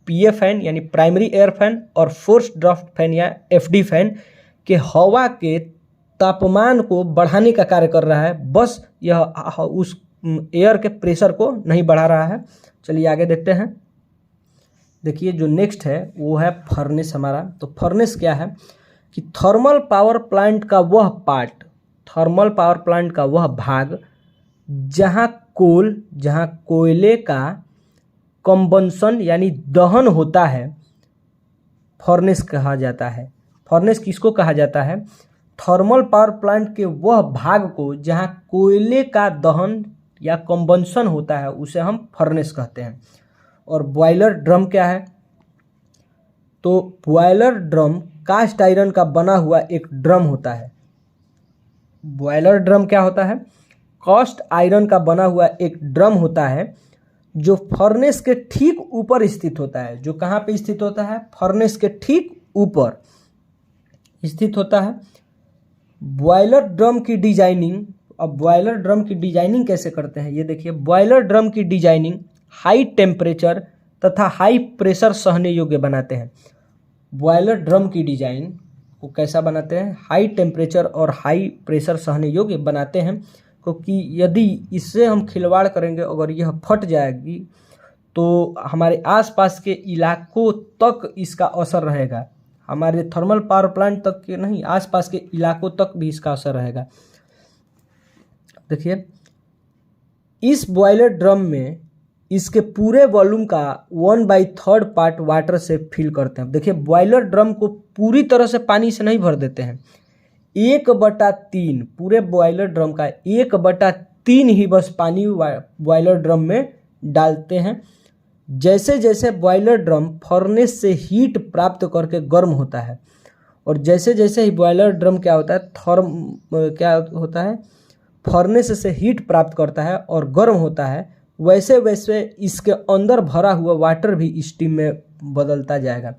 पीए फैन यानी प्राइमरी एयर फैन और फोर्स ड्राफ्ट फैन या एफडी फैन के हवा के तापमान को बढ़ाने का कार्य कर रहा है, बस यह उस एयर के प्रेशर को नहीं बढ़ा रहा है। चलिए आगे देखते हैं। देखिए जो नेक्स्ट है वो है फर्नेस हमारा। तो फर्नेस क्या है कि थर्मल पावर प्लांट का वह पार्ट, थर्मल पावर प्लांट का वह भाग जहाँ कोयले का कंबंशन यानी दहन होता है, फर्नेस कहा जाता है। फर्नेस किसको कहा जाता है, थर्मल पावर प्लांट के वह भाग को जहाँ कोयले का दहन या कंबंशन होता है उसे हम फर्नेस कहते हैं। और बॉयलर ड्रम क्या है, तो बॉयलर ड्रम कास्ट आयरन का बना हुआ एक ड्रम होता है। बॉयलर ड्रम क्या होता है, कास्ट आयरन का बना हुआ एक ड्रम होता है जो फर्नेस के ठीक ऊपर स्थित होता है। जो कहाँ पे स्थित होता है, फर्नेस के ठीक ऊपर स्थित होता है। बॉयलर ड्रम की डिजाइनिंग, अब बॉयलर ड्रम की डिजाइनिंग कैसे करते हैं ये देखिए। बॉयलर ड्रम की डिजाइनिंग हाई टेम्परेचर तथा हाई प्रेशर सहने योग्य बनाते हैं। बॉयलर ड्रम की डिजाइन को कैसा बनाते हैं, हाई टेम्परेचर और हाई प्रेशर सहने योग्य बनाते हैं, क्योंकि यदि इससे हम खिलवाड़ करेंगे, अगर यह फट जाएगी तो हमारे आसपास के इलाकों तक इसका असर रहेगा। हमारे थर्मल पावर प्लांट तक के नहीं, आसपास के इलाकों तक भी इसका असर रहेगा। देखिए इस बॉयलर ड्रम में इसके पूरे वॉल्यूम का 1/3 पार्ट वाटर से फिल करते हैं। देखिए बॉयलर ड्रम को पूरी तरह से पानी से नहीं भर देते हैं, 1/3 पूरे बॉयलर ड्रम का 1/3 ही बस पानी बॉयलर ड्रम में डालते हैं। जैसे जैसे बॉयलर ड्रम फर्नेस से हीट प्राप्त करके गर्म होता है, और जैसे जैसे ही बॉयलर ड्रम क्या होता है फर्नेस से हीट प्राप्त करता है और गर्म होता है, वैसे वैसे इसके अंदर भरा हुआ वाटर भी स्टीम में बदलता जाएगा।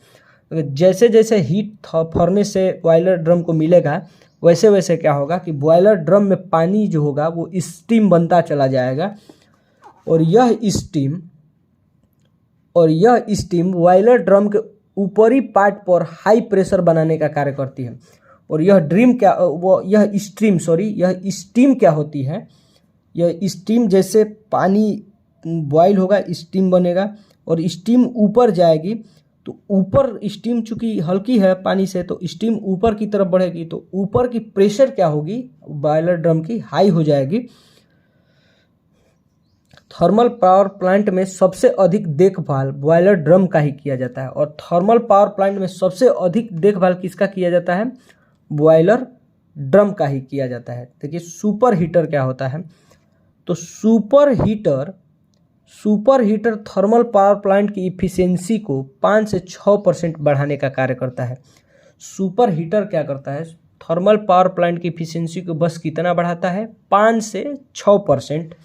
जैसे जैसे हीट फर्नेस से बॉयलर ड्रम को मिलेगा वैसे वैसे क्या होगा कि बॉयलर ड्रम में पानी जो होगा वो स्टीम बनता चला जाएगा, और यह स्टीम बॉयलर ड्रम के ऊपरी पार्ट पर हाई प्रेशर बनाने का कार्य करती है। और यह स्टीम क्या होती है, यह स्टीम जैसे पानी बॉयल होगा स्टीम बनेगा, और स्टीम ऊपर जाएगी तो ऊपर स्टीम चूँकि हल्की है पानी से तो स्टीम ऊपर की तरफ बढ़ेगी, तो ऊपर की प्रेशर क्या होगी बॉयलर ड्रम की, हाई हो जाएगी। थर्मल पावर प्लांट में सबसे अधिक देखभाल बॉयलर ड्रम का ही किया जाता है, और थर्मल पावर प्लांट में सबसे अधिक देखभाल किसका किया जाता है, बॉयलर ड्रम का ही किया जाता है। देखिए सुपर हीटर क्या होता है, तो super heater thermal power plant की इफिशियंसी को 5 से 6% बढ़ाने का कार्य करता है। सुपर हीटर क्या करता है, थर्मल पावर प्लांट की इफिशियंसी को बस कितना बढ़ाता है, 5 से 6%।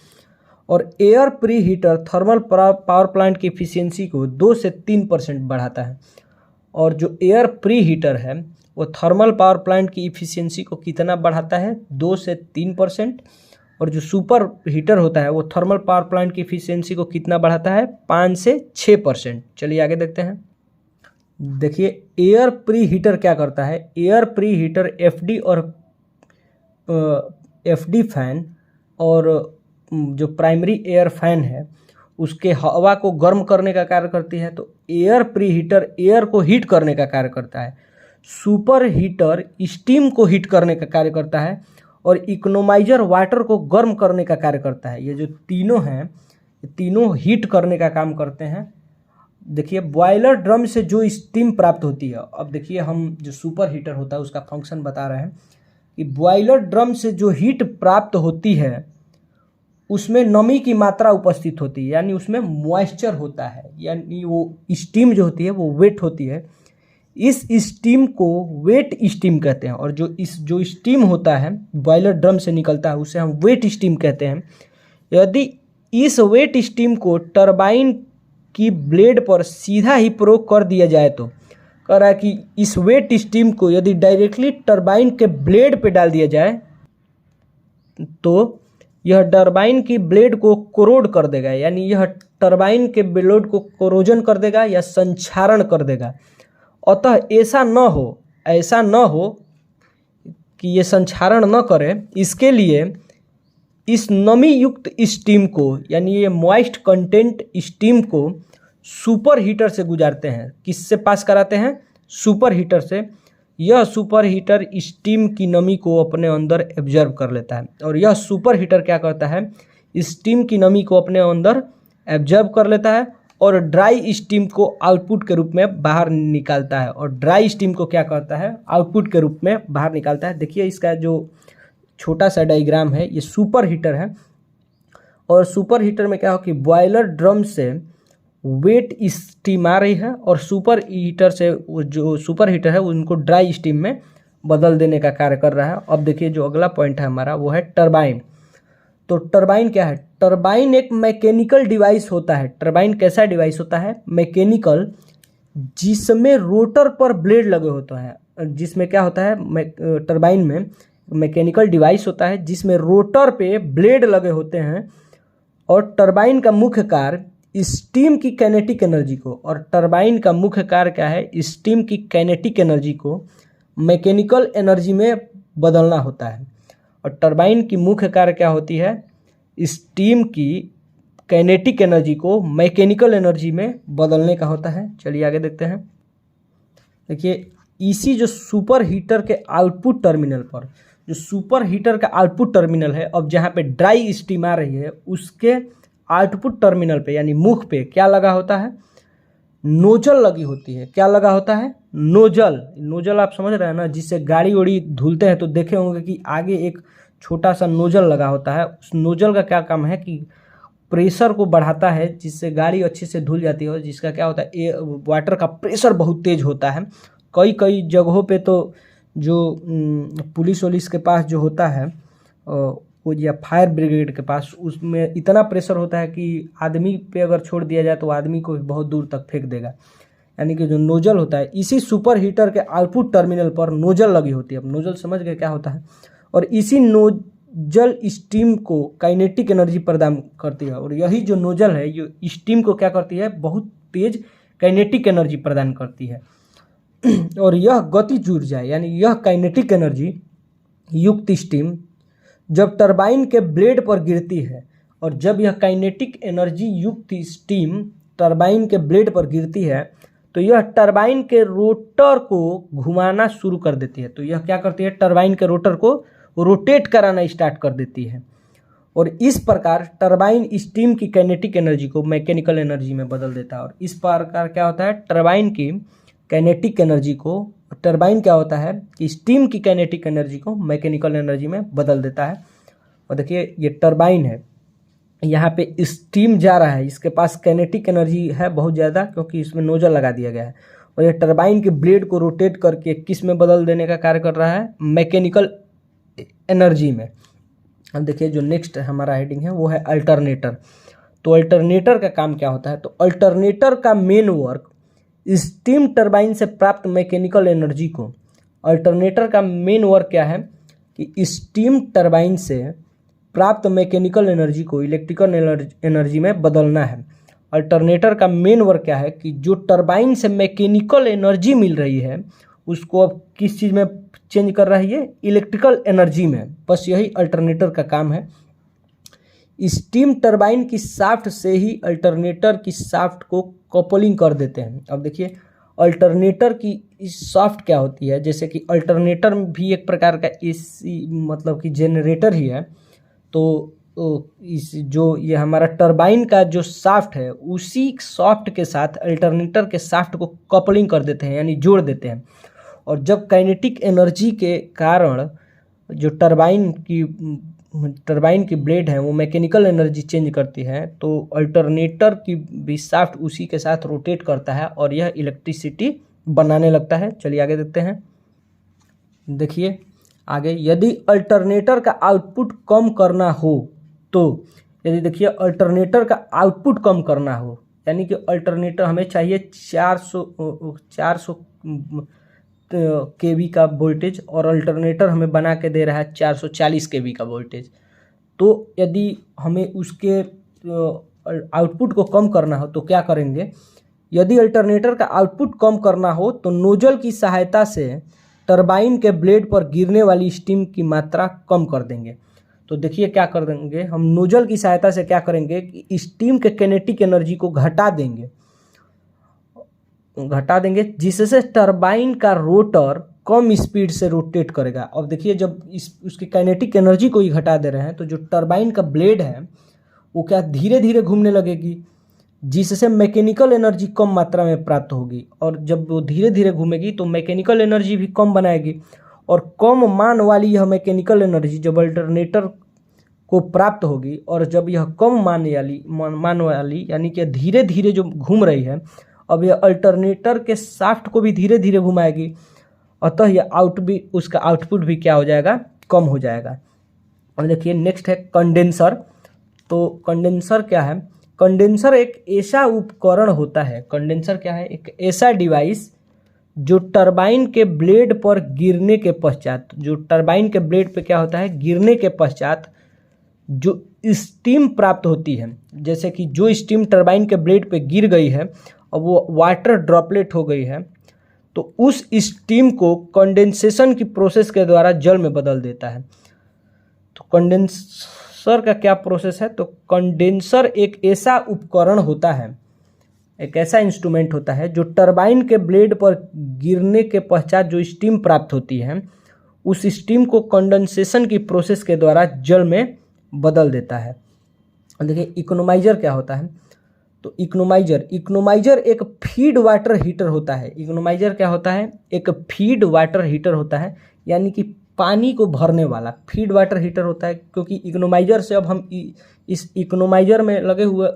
और air pre heater thermal power plant की इफिशियंसी को 2 से 3% बढ़ाता है। और जो एयर प्री हीटर है वो थर्मल पावर प्लांट की इफिशियंसी को कितना बढ़ाता है, 2 से 3%। और जो सुपर हीटर होता है वो थर्मल पावर प्लांट की इफिशियंसी को कितना बढ़ाता है, 5 से 6%। चलिए आगे देखते हैं। देखिए एयर प्री हीटर क्या करता है, air pre heater FD fan और जो प्राइमरी एयर फैन है उसके हवा को गर्म करने का कार्य करती है। तो एयर प्री हीटर एयर को हीट करने का कार्य करता है, सुपर हीटर स्टीम को हीट करने का कार्य करता है, और इकोनोमाइजर वाटर को गर्म करने का कार्य करता है। ये जो तीनों हैं ये तीनों हीट करने का काम करते हैं। देखिए बॉयलर ड्रम से जो स्टीम प्राप्त होती है, अब देखिए हम जो सुपर हीटर होता है उसका फंक्शन बता रहे हैं कि बॉयलर ड्रम से जो हीट प्राप्त होती है उसमें नमी की मात्रा उपस्थित होती है, यानी उसमें मॉइस्चर होता है, यानी वो स्टीम जो होती है वो वेट होती है। इस स्टीम को वेट स्टीम कहते हैं। और जो स्टीम होता है बॉयलर ड्रम से निकलता है उसे हम वेट स्टीम कहते हैं। यदि इस वेट स्टीम को टरबाइन की ब्लेड पर सीधा ही प्रयोग कर दिया जाए तो कह रहा है कि इस वेट स्टीम को यदि डायरेक्टली टरबाइन के ब्लेड पे डाल दिया जाए तो यह टरबाइन की ब्लेड को कोरोड कर देगा, यानी यह टरबाइन के ब्लेड को कोरोजन कर देगा या संक्षारण कर देगा। अतः ऐसा न हो कि ये संक्षारण न करे, इसके लिए इस नमी युक्त स्टीम को, यानी ये मॉइस्ट कंटेंट स्टीम को सुपर हीटर से गुजारते हैं। किससे पास कराते हैं, सुपर हीटर से। यह सुपर हीटर स्टीम की नमी को अपने अंदर एब्जर्व कर लेता है, और यह सुपर हीटर क्या करता है, स्टीम की नमी को अपने अंदर एब्जर्व कर लेता है और ड्राई स्टीम को आउटपुट के रूप में बाहर निकालता है। और ड्राई स्टीम को क्या करता है, आउटपुट के रूप में बाहर निकालता है। देखिए इसका जो छोटा सा डायग्राम है ये सुपर हीटर है। और सुपर हीटर में क्या हो कि बॉयलर ड्रम से वेट स्टीम आ रही है और सुपर हीटर से जो सुपर हीटर है उनको ड्राई स्टीम में बदल देने का कार्य कर रहा है। अब देखिए जो अगला पॉइंट है हमारा वो है टरबाइन। तो टरबाइन क्या है, टरबाइन एक मैकेनिकल डिवाइस होता है। टरबाइन कैसा डिवाइस होता है, मैकेनिकल, जिसमें रोटर पर ब्लेड लगे होते हैं। जिसमें क्या होता है, टरबाइन में मैकेनिकल डिवाइस होता है जिसमें रोटर पे ब्लेड लगे होते हैं। और टरबाइन का मुख्य कार्य स्टीम की काइनेटिक एनर्जी को, और टरबाइन का मुख्य कार्य क्या है, स्टीम की काइनेटिक एनर्जी को मैकेनिकल एनर्जी में बदलना होता है। और टरबाइन की मुख्य कार्य क्या होती है, स्टीम की काइनेटिक एनर्जी को मैकेनिकल एनर्जी में बदलने का होता है। चलिए आगे देखते हैं। देखिए इसी जो सुपर हीटर के आउटपुट टर्मिनल पर, जो सुपर हीटर का आउटपुट टर्मिनल है, अब जहाँ पे ड्राई स्टीम आ रही है उसके आउटपुट टर्मिनल पे यानी मुख पे क्या लगा होता है, नोजल लगी होती है। क्या लगा होता है, नोजल। नोजल आप समझ रहे हैं ना, जिससे गाड़ी उड़ी धुलते हैं तो देखे होंगे कि आगे एक छोटा सा नोजल लगा होता है। उस नोजल का क्या काम है कि प्रेशर को बढ़ाता है जिससे गाड़ी अच्छे से धुल जाती है। और जिसका क्या होता है, वाटर का प्रेशर बहुत तेज होता है। कई जगहों पे तो जो पुलिस वुलिस के पास जो होता है वो या फायर ब्रिगेड के पास, उसमें इतना प्रेशर होता है कि आदमी पे अगर छोड़ दिया जाए तो आदमी को बहुत दूर तक फेंक देगा। यानी कि जो नोजल होता है, इसी सुपर हीटर के आउटपुट टर्मिनल पर नोजल लगी होती है। अब नोजल समझ गए क्या होता है। और इसी नोजल स्टीम को काइनेटिक एनर्जी प्रदान करती है। और यही जो नोजल है ये स्टीम को क्या करती है, बहुत तेज काइनेटिक एनर्जी प्रदान करती है। और यह गतिज ऊर्जा यानी यह काइनेटिक एनर्जी युक्त स्टीम जब टरबाइन के ब्लेड पर गिरती है, और जब यह काइनेटिक एनर्जी युक्त स्टीम टरबाइन के ब्लेड पर गिरती है तो यह टरबाइन के रोटर को घुमाना शुरू कर देती है। तो यह क्या करती है, टरबाइन के रोटर को रोटेट कराना स्टार्ट कर देती है। और इस प्रकार टरबाइन स्टीम की काइनेटिक एनर्जी को मैकेनिकल एनर्जी में बदल देता है। और इस प्रकार क्या होता है, टरबाइन की काइनेटिक एनर्जी को, टरबाइन क्या होता है कि स्टीम की काइनेटिक एनर्जी को मैकेनिकल एनर्जी में बदल देता है। और देखिए ये टरबाइन है, यहाँ पे स्टीम जा रहा है, इसके पास काइनेटिक एनर्जी है बहुत ज़्यादा क्योंकि इसमें नोजल लगा दिया गया है। और ये टरबाइन के ब्लेड को रोटेट करके किस में बदल देने का कार्य कर रहा है, मैकेनिकल एनर्जी में। अब देखिए जो नेक्स्ट हमारा हेडिंग है वो है अल्टरनेटर। तो अल्टरनेटर का काम क्या होता है, तो अल्टरनेटर का मेन वर्क स्टीम टरबाइन से प्राप्त मैकेनिकल एनर्जी को, अल्टरनेटर का मेन वर्क क्या है कि स्टीम टरबाइन से प्राप्त मैकेनिकल एनर्जी को इलेक्ट्रिकल एनर्जी में बदलना है। अल्टरनेटर का मेन वर्क क्या है कि जो टरबाइन से मैकेनिकल एनर्जी मिल रही है उसको अब किस चीज़ में चेंज कर रहा है, ये इलेक्ट्रिकल एनर्जी में। बस यही अल्टरनेटर का काम है। स्टीम टरबाइन की शाफ्ट से ही अल्टरनेटर की शाफ्ट को कपलिंग कर देते हैं। अब देखिए अल्टरनेटर की इस शाफ्ट क्या होती है, जैसे कि अल्टरनेटर भी एक प्रकार का एसी मतलब कि जनरेटर ही है। तो इस जो ये हमारा टरबाइन का जो शाफ्ट है उसी शाफ्ट के साथ अल्टरनेटर के शाफ्ट को कपलिंग कर देते हैं, यानी जोड़ देते हैं। और जब काइनेटिक एनर्जी के कारण जो टरबाइन की ब्लेड है वो मैकेनिकल एनर्जी चेंज करती है, तो अल्टरनेटर की भी शाफ्ट उसी के साथ रोटेट करता है और यह इलेक्ट्रिसिटी बनाने लगता है। चलिए आगे देखते हैं। देखिए आगे, यदि अल्टरनेटर का आउटपुट कम करना हो तो, यदि देखिए अल्टरनेटर का आउटपुट कम करना हो, यानी कि अल्टरनेटर हमें चाहिए 400 केवी का वोल्टेज और अल्टरनेटर हमें बना के दे रहा है 440 केवी का वोल्टेज। तो यदि हमें उसके आउटपुट को कम करना हो तो क्या करेंगे, यदि अल्टरनेटर का आउटपुट कम करना हो तो नोजल की सहायता से टरबाइन के ब्लेड पर गिरने वाली स्टीम की मात्रा कम कर देंगे। तो देखिए क्या कर देंगे, हम नोजल की सहायता से क्या करेंगे कि स्टीम के काइनेटिक एनर्जी को घटा देंगे जिससे टरबाइन का रोटर कम स्पीड से रोटेट करेगा। अब देखिए जब उसकी काइनेटिक एनर्जी को ही घटा दे रहे हैं तो जो टरबाइन का ब्लेड है वो क्या धीरे धीरे घूमने लगेगी, जिससे मैकेनिकल एनर्जी कम मात्रा में प्राप्त होगी। और जब वो धीरे धीरे घूमेगी तो मैकेनिकल एनर्जी भी कम बनाएगी, और कम मान वाली यह मैकेनिकल एनर्जी जब अल्टरनेटर को प्राप्त होगी, और जब यह कम मान वाली यानी कि धीरे धीरे जो घूम रही है, अब यह अल्टरनेटर के शाफ्ट को भी धीरे धीरे घुमाएगी, अतः यह उसका आउटपुट भी क्या हो जाएगा, कम हो जाएगा। और देखिए नेक्स्ट है कंडेंसर। तो कंडेंसर क्या है, कंडेंसर एक ऐसा उपकरण होता है, कंडेंसर क्या है, एक ऐसा डिवाइस जो टरबाइन के ब्लेड पर गिरने के पश्चात, जो टरबाइन के ब्लेड पे क्या होता है, गिरने के पश्चात जो स्टीम प्राप्त होती है, जैसे कि जो स्टीम टरबाइन के ब्लेड पे गिर गई है और वो वाटर ड्रॉपलेट हो गई है, तो उस स्टीम को कंडेंसेशन की प्रोसेस के द्वारा जल में बदल देता है। तो कंडेंसर का क्या प्रोसेस है, तो कंडेंसर एक ऐसा उपकरण होता है, एक ऐसा इंस्ट्रूमेंट होता है जो टरबाइन के ब्लेड पर गिरने के पश्चात जो स्टीम प्राप्त होती है उस स्टीम को कंडेंसेशन की प्रोसेस के द्वारा जल में बदल देता है। देखिए इकोनोमाइजर क्या होता है, तो इकोनोमाइजर एक फीड वाटर हीटर होता है। इकोनोमाइजर क्या होता है, एक फीड वाटर हीटर होता है, यानी कि पानी को भरने वाला फीड वाटर हीटर होता है। क्योंकि इकोनोमाइजर से अब हम इस इकोनोमाइजर में लगे हुए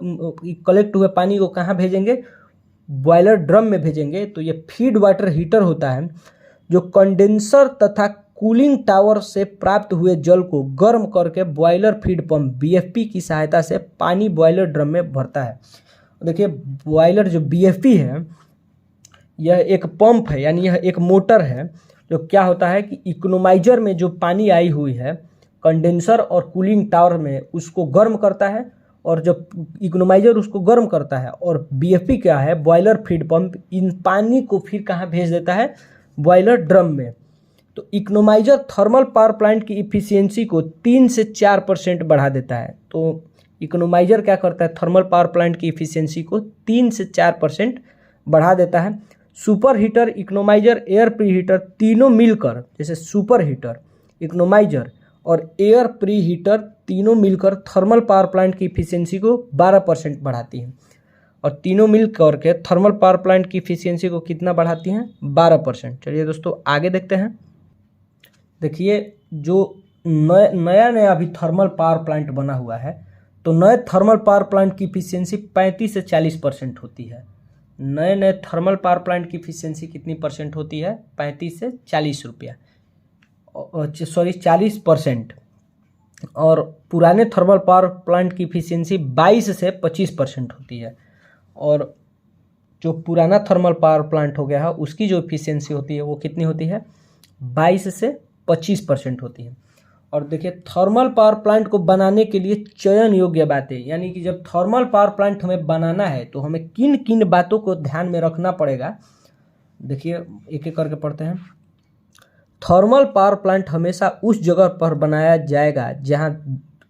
कलेक्ट हुए पानी को कहाँ भेजेंगे, बॉयलर ड्रम में भेजेंगे। तो ये फीड वाटर हीटर होता है जो कंडेंसर तथा कूलिंग टावर से प्राप्त हुए जल को गर्म करके बॉयलर फीड पंप बीएफपी की सहायता से पानी बॉयलर ड्रम में भरता है। देखिए बॉयलर जो बीएफपी है यह एक पंप है, यानी यह एक मोटर है जो क्या होता है कि इकोनोमाइजर में जो पानी आई हुई है कंडेंसर और कूलिंग टावर में उसको गर्म करता है, और जब इकोनोमाइजर उसको गर्म करता है और बीएफपी क्या है बॉयलर फीड पंप इन पानी को फिर कहाँ भेज देता है, बॉयलर ड्रम में। तो इकोनोमाइजर थर्मल पावर प्लांट की इफिशियंसी को 3 से 4% बढ़ा देता है। तो इकोनोमाइजर क्या करता है, थर्मल पावर प्लांट की इफिशियंसी को 3 से 4% बढ़ा देता है। Super heater, economiser, air pre heater तीनों मिलकर, जैसे सुपर हीटर, इकोनोमाइजर और एयर प्री हीटर तीनों मिलकर थर्मल पावर प्लांट की इफिशियंसी को 12% बढ़ाती हैं, और तीनों मिलकर के थर्मल पावर प्लांट की इफिशियंसी को कितना बढ़ाती हैं, 12%। चलिए दोस्तों आगे देखते हैं। देखिए जो नया अभी थर्मल पावर प्लांट बना हुआ है, तो नए थर्मल पावर प्लांट की इफिशियंसी 35 से 40% होती है। नए थर्मल पावर प्लांट की इफिशियंसी कितनी परसेंट होती है, 35 से 40%। और पुराने थर्मल पावर प्लांट की इफिशियंसी 22 से 25% होती है, और जो पुराना थर्मल पावर प्लांट हो गया है उसकी जो इफिशियंसी होती है वो कितनी होती है, 22 से 25% होती है। और देखिए थर्मल पावर प्लांट को बनाने के लिए चयन योग्य बातें, यानी कि जब थर्मल पावर प्लांट हमें बनाना है तो हमें किन किन बातों को ध्यान में रखना पड़ेगा, देखिए एक एक करके पढ़ते हैं। थर्मल पावर प्लांट हमेशा उस जगह पर बनाया जाएगा जहां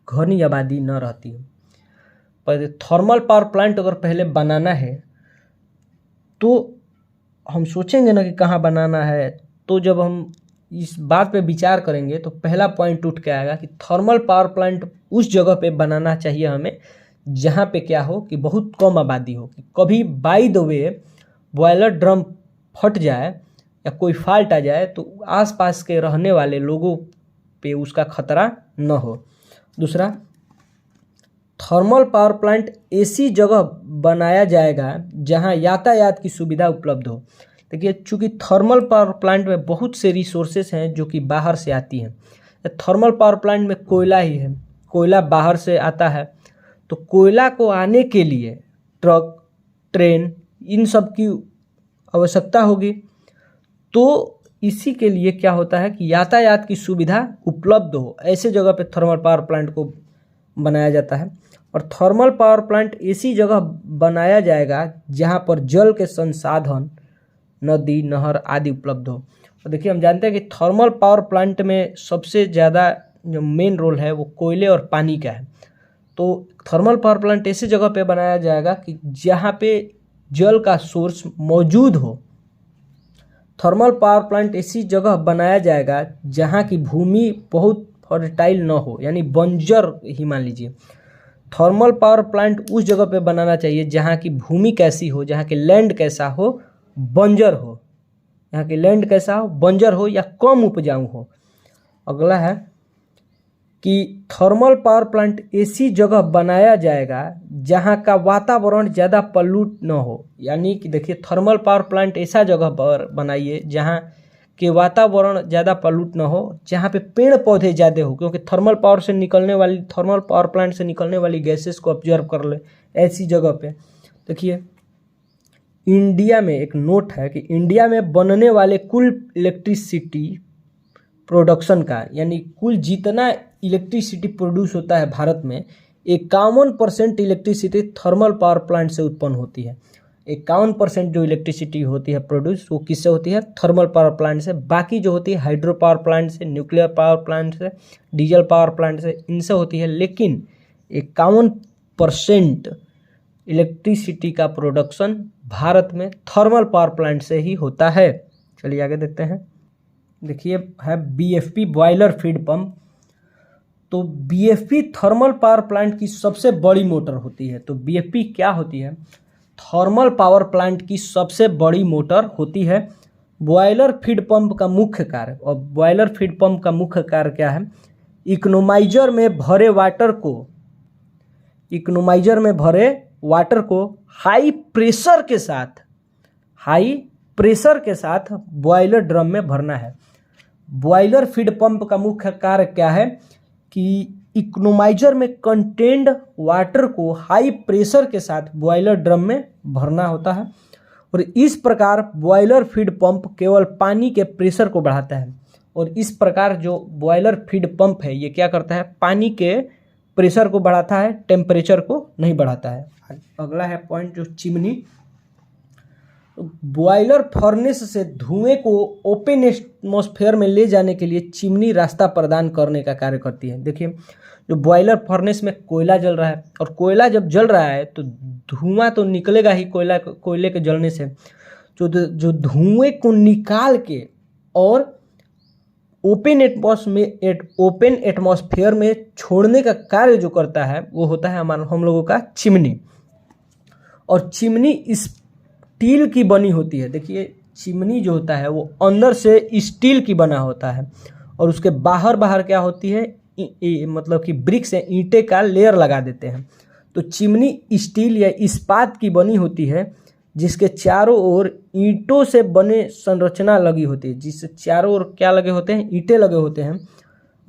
घनी आबादी न रहती है। पर थर्मल पावर प्लांट अगर पहले बनाना है तो हम सोचेंगे ना कि कहाँ बनाना है, तो जब हम इस बात पे विचार करेंगे तो पहला पॉइंट उठ के आएगा कि थर्मल पावर प्लांट उस जगह पे बनाना चाहिए हमें जहाँ पे क्या हो कि बहुत कम आबादी हो, कि कभी by the way boiler drum फट जाए या कोई फॉल्ट आ जाए तो आसपास के रहने वाले लोगों पे उसका खतरा न हो। दूसरा, थर्मल पावर प्लांट ऐसी जगह बनाया जाएगा जहां यातायात की सुविधा उपलब्ध हो। देखिए चूँकि थर्मल पावर प्लांट में बहुत से रिसोर्सेस हैं जो कि बाहर से आती हैं, थर्मल पावर प्लांट में कोयला ही है, कोयला बाहर से आता है, तो कोयला को आने के लिए ट्रक, ट्रेन, इन सब की आवश्यकता होगी। तो इसी के लिए क्या होता है कि यातायात की सुविधा उपलब्ध हो, ऐसे जगह पे थर्मल पावर प्लांट को बनाया जाता है। और थर्मल पावर प्लांट ऐसी जगह बनाया जाएगा जहां पर जल के संसाधन, नदी, नहर आदि उपलब्ध हो। तो देखिए हम जानते हैं कि थर्मल पावर प्लांट में सबसे ज़्यादा जो मेन रोल है वो कोयले और पानी का है। तो थर्मल पावर प्लांट ऐसी जगह पे बनाया जाएगा कि जहाँ पे जल का सोर्स मौजूद हो। थर्मल पावर प्लांट ऐसी जगह बनाया जाएगा जहाँ की भूमि बहुत फर्टाइल न हो, यानी बंजर ही मान लीजिए। थर्मल पावर प्लांट उस जगह पे बनाना चाहिए जहाँ की भूमि कैसी हो, जहाँ के लैंड कैसा हो, बंजर हो, यहाँ की लैंड कैसा हो, बंजर हो या कम उपजाऊ हो। अगला है कि थर्मल पावर प्लांट ऐसी जगह बनाया जाएगा जहाँ का वातावरण ज़्यादा पॉल्यूट न हो, यानी कि देखिए थर्मल पावर प्लांट ऐसा जगह पर बनाइए जहाँ के वातावरण ज़्यादा पॉल्यूट न हो, जहाँ पे पेड़ पौधे ज़्यादा हो, क्योंकि थर्मल पावर प्लांट से निकलने वाली गैसेस को ऑब्जर्व कर ले ऐसी जगह पे। देखिए इंडिया में एक नोट है कि इंडिया में बनने वाले कुल इलेक्ट्रिसिटी प्रोडक्शन का, यानी कुल जितना इलेक्ट्रिसिटी प्रोड्यूस होता है भारत में, 51% इलेक्ट्रिसिटी थर्मल पावर प्लांट से उत्पन्न होती है। 51% जो इलेक्ट्रिसिटी होती है प्रोड्यूस, वो किससे होती है, थर्मल पावर प्लांट से। बाकी जो होती है हाइड्रो पावर प्लांट से, न्यूक्लियर पावर प्लांट से, डीजल पावर प्लांट से, इनसे होती है। लेकिन 51% इलेक्ट्रिसिटी का प्रोडक्शन भारत में थर्मल पावर प्लांट से ही होता है। चलिए आगे देखते हैं। देखिए है बीएफपी बॉयलर फीड पंप। तो बीएफपी थर्मल पावर प्लांट की सबसे बड़ी मोटर होती है। तो बीएफपी क्या होती है, थर्मल पावर प्लांट की सबसे बड़ी मोटर होती है। बॉयलर फीड पंप का मुख्य कार्य, और बॉयलर फीड पंप का मुख्य कार्य क्या है, इकोनोमाइजर में भरे वाटर को हाई प्रेशर के साथ बॉयलर ड्रम में भरना है। बॉयलर फीड पंप का मुख्य कार्य क्या है कि इकोनोमाइजर में कंटेन्ड वाटर को हाई प्रेशर के साथ बॉयलर ड्रम में भरना होता है। और इस प्रकार बॉयलर फीड पंप केवल पानी के प्रेशर को बढ़ाता है। और इस प्रकार जो बॉयलर फीड पंप है ये क्या करता है, पानी के प्रेशर को बढ़ाता है, टेम्परेचर को नहीं बढ़ाता है। अगला है पॉइंट जो चिमनी। बॉयलर फर्नेस से धुएं को ओपन एटमॉस्फेयर में ले जाने के लिए चिमनी रास्ता प्रदान करने का कार्य करती है। देखिए जो बॉयलर फर्नेस में कोयला जल रहा है, और कोयला जब जल रहा है तो धुआं तो निकलेगा ही कोयले के जलने से। जो धुएं को निकाल के और ओपन एटमॉस्फेयर में छोड़ने का कार्य जो करता है वो होता है हम लोगों का चिमनी। और चिमनी स्टील की बनी होती है। देखिए चिमनी जो होता है वो अंदर से स्टील की बना होता है, और उसके बाहर क्या होती है, मतलब कि ब्रिक्स या ईंटे का लेयर लगा देते हैं। तो चिमनी स्टील या इस्पात की बनी होती है, जिसके चारों ओर ईंटों से बने संरचना लगी होती है, जिससे चारों ओर क्या लगे होते हैं, ईंटें लगे होते हैं।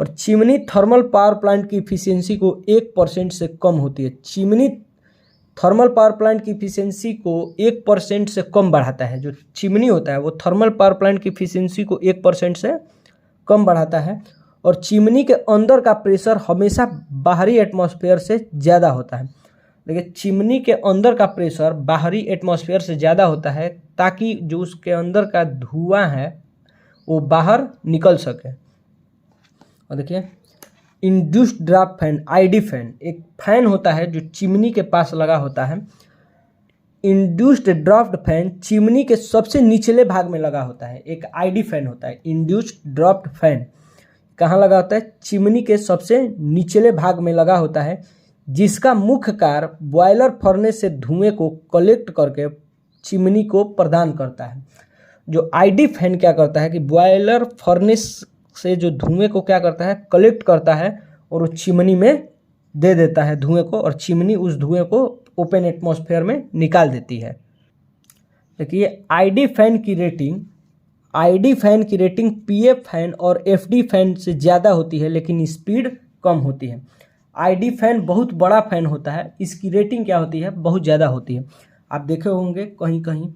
और चिमनी थर्मल पावर प्लांट की इफिशियंसी को 1% से कम होती है। चिमनी थर्मल पावर प्लांट की इफिशियंसी को 1% से कम बढ़ाता है। जो चिमनी होता है वो थर्मल पावर प्लांट की इफिशियंसी को 1% से कम बढ़ाता है। और चिमनी के अंदर का प्रेशर हमेशा बाहरी एटमॉस्फेयर से ज़्यादा होता है। देखिए, चिमनी के अंदर का प्रेशर बाहरी एटमॉस्फेयर से ज़्यादा होता है ताकि जो उसके अंदर का धुआं है वो बाहर निकल सके। और देखिए, induced draft fan, ID fan, एक फैन होता है जो चिमनी के पास लगा होता है। इंड्यूस्ड ड्राफ्ट फैन चिमनी के सबसे निचले भाग में लगा होता है। एक आईडी फैन होता है, इंड्यूस्ड ड्राफ्ट फैन कहाँ लगा होता है? चिमनी के सबसे निचले भाग में लगा होता है, जिसका मुख्य कार्य बॉयलर फर्नेस से धुएं को कलेक्ट करके चिमनी को प्रदान करता है। जो आईडी फैन क्या करता है कि बॉयलर फर्नेस से जो धुएं को क्या करता है? कलेक्ट करता है और वो चिमनी में दे देता है धुएं को, और चिमनी उस धुएं को ओपन एटमॉस्फेयर में निकाल देती है। देखिए, आईडी फैन की रेटिंग पीएफ फैन और एफडी फैन से ज़्यादा होती है, लेकिन स्पीड कम होती है। आईडी फैन बहुत बड़ा फैन होता है, इसकी रेटिंग क्या होती है? बहुत ज़्यादा होती है। आप देखे होंगे कहीं कहीं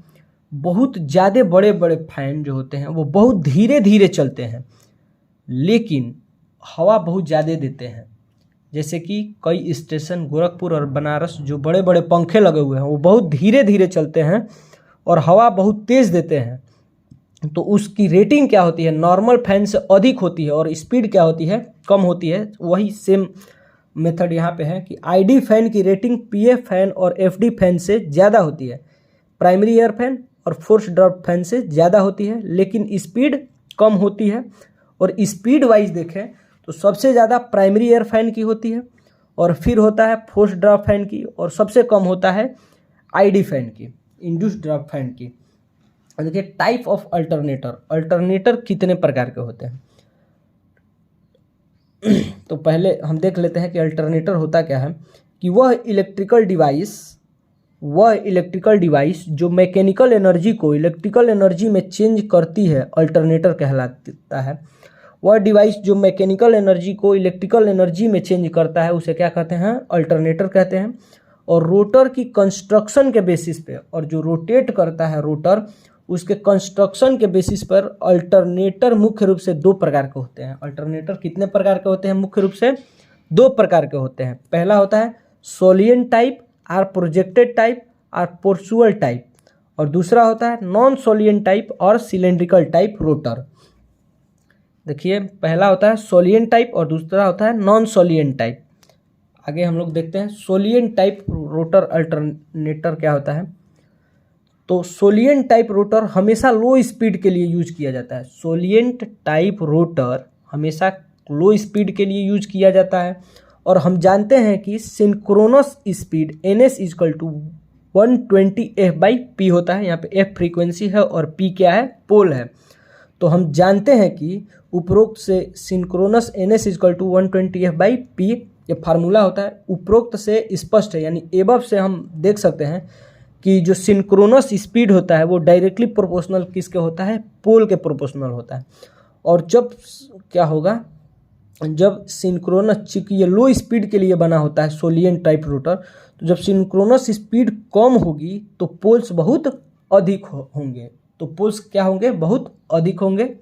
बहुत ज़्यादा बड़े बड़े फैन जो होते हैं वो बहुत धीरे धीरे चलते हैं, लेकिन हवा बहुत ज़्यादा देते हैं। जैसे कि कई स्टेशन गोरखपुर और बनारस जो बड़े बड़े पंखे लगे हुए हैं वो बहुत धीरे धीरे चलते हैं और हवा बहुत तेज़ देते हैं, तो उसकी रेटिंग क्या होती है? नॉर्मल फैन से अधिक होती है। और स्पीड क्या होती है? कम होती है। वही सेम मेथड यहाँ पे है कि आईडी फैन की रेटिंग पीएफ फैन और एफडी फैन से ज़्यादा होती है, प्राइमरी एयर फैन और फोर्स ड्राफ्ट फैन से ज़्यादा होती है, लेकिन स्पीड कम होती है। और स्पीड वाइज देखें तो सबसे ज़्यादा प्राइमरी एयर फैन की होती है, और फिर होता है फोर्स ड्राफ्ट फैन की, और सबसे कम होता है आईडी फैन की, इंड्यूस्ड ड्राफ्ट फैन की। देखिए, टाइप ऑफ अल्टरनेटर कितने प्रकार के होते हैं? तो पहले हम देख लेते हैं कि अल्टरनेटर होता क्या है। कि वह इलेक्ट्रिकल डिवाइस जो मैकेनिकल एनर्जी को इलेक्ट्रिकल एनर्जी में चेंज करती है, अल्टरनेटर कहलाता है। वह डिवाइस जो मैकेनिकल एनर्जी को इलेक्ट्रिकल एनर्जी में चेंज करता है उसे क्या कहते हैं? अल्टरनेटर कहते हैं। और रोटर की कंस्ट्रक्शन के बेसिस पे, और जो रोटेट करता है रोटर, उसके कंस्ट्रक्शन के बेसिस पर अल्टरनेटर मुख्य रूप से 2 प्रकार के होते हैं। अल्टरनेटर कितने प्रकार के होते हैं? मुख्य रूप से 2 प्रकार के होते हैं। पहला होता है salient type or projected type or पोर्सुअल टाइप, और दूसरा होता है नॉन सोलियन टाइप और सिलेंड्रिकल टाइप रोटर। देखिए, पहला होता है सोलियन टाइप और दूसरा होता है नॉन सोलियन टाइप। आगे हम लोग देखते हैं सोलियन टाइप रोटर अल्टरनेटर क्या होता है। तो सोलियन टाइप रोटर हमेशा लो स्पीड के लिए यूज किया जाता है। सोलियन टाइप रोटर हमेशा लो स्पीड के लिए यूज किया जाता है। और हम जानते हैं कि सिंक्रोनस स्पीड ns = 120 f/p होता है। यहाँ पे f फ्रीक्वेंसी है और p क्या है? पोल है। तो हम जानते हैं कि उपरोक्त से सिंक्रोनस ns = 120 f/p ये फार्मूला होता है। उपरोक्त से स्पष्ट है, यानी एबव से हम देख सकते हैं कि जो सिंक्रोनस स्पीड होता है वो डायरेक्टली प्रोपोर्शनल किसके होता है? पोल के प्रोपोर्शनल होता है। और जब क्या होगा? जब सिंक्रोनस, चूँकि ये लो स्पीड के लिए बना होता है सोलियन टाइप रोटर, तो जब सिंक्रोनस स्पीड कम होगी तो पोल्स बहुत अधिक होंगे। तो पोल्स क्या होंगे? बहुत अधिक होंगे।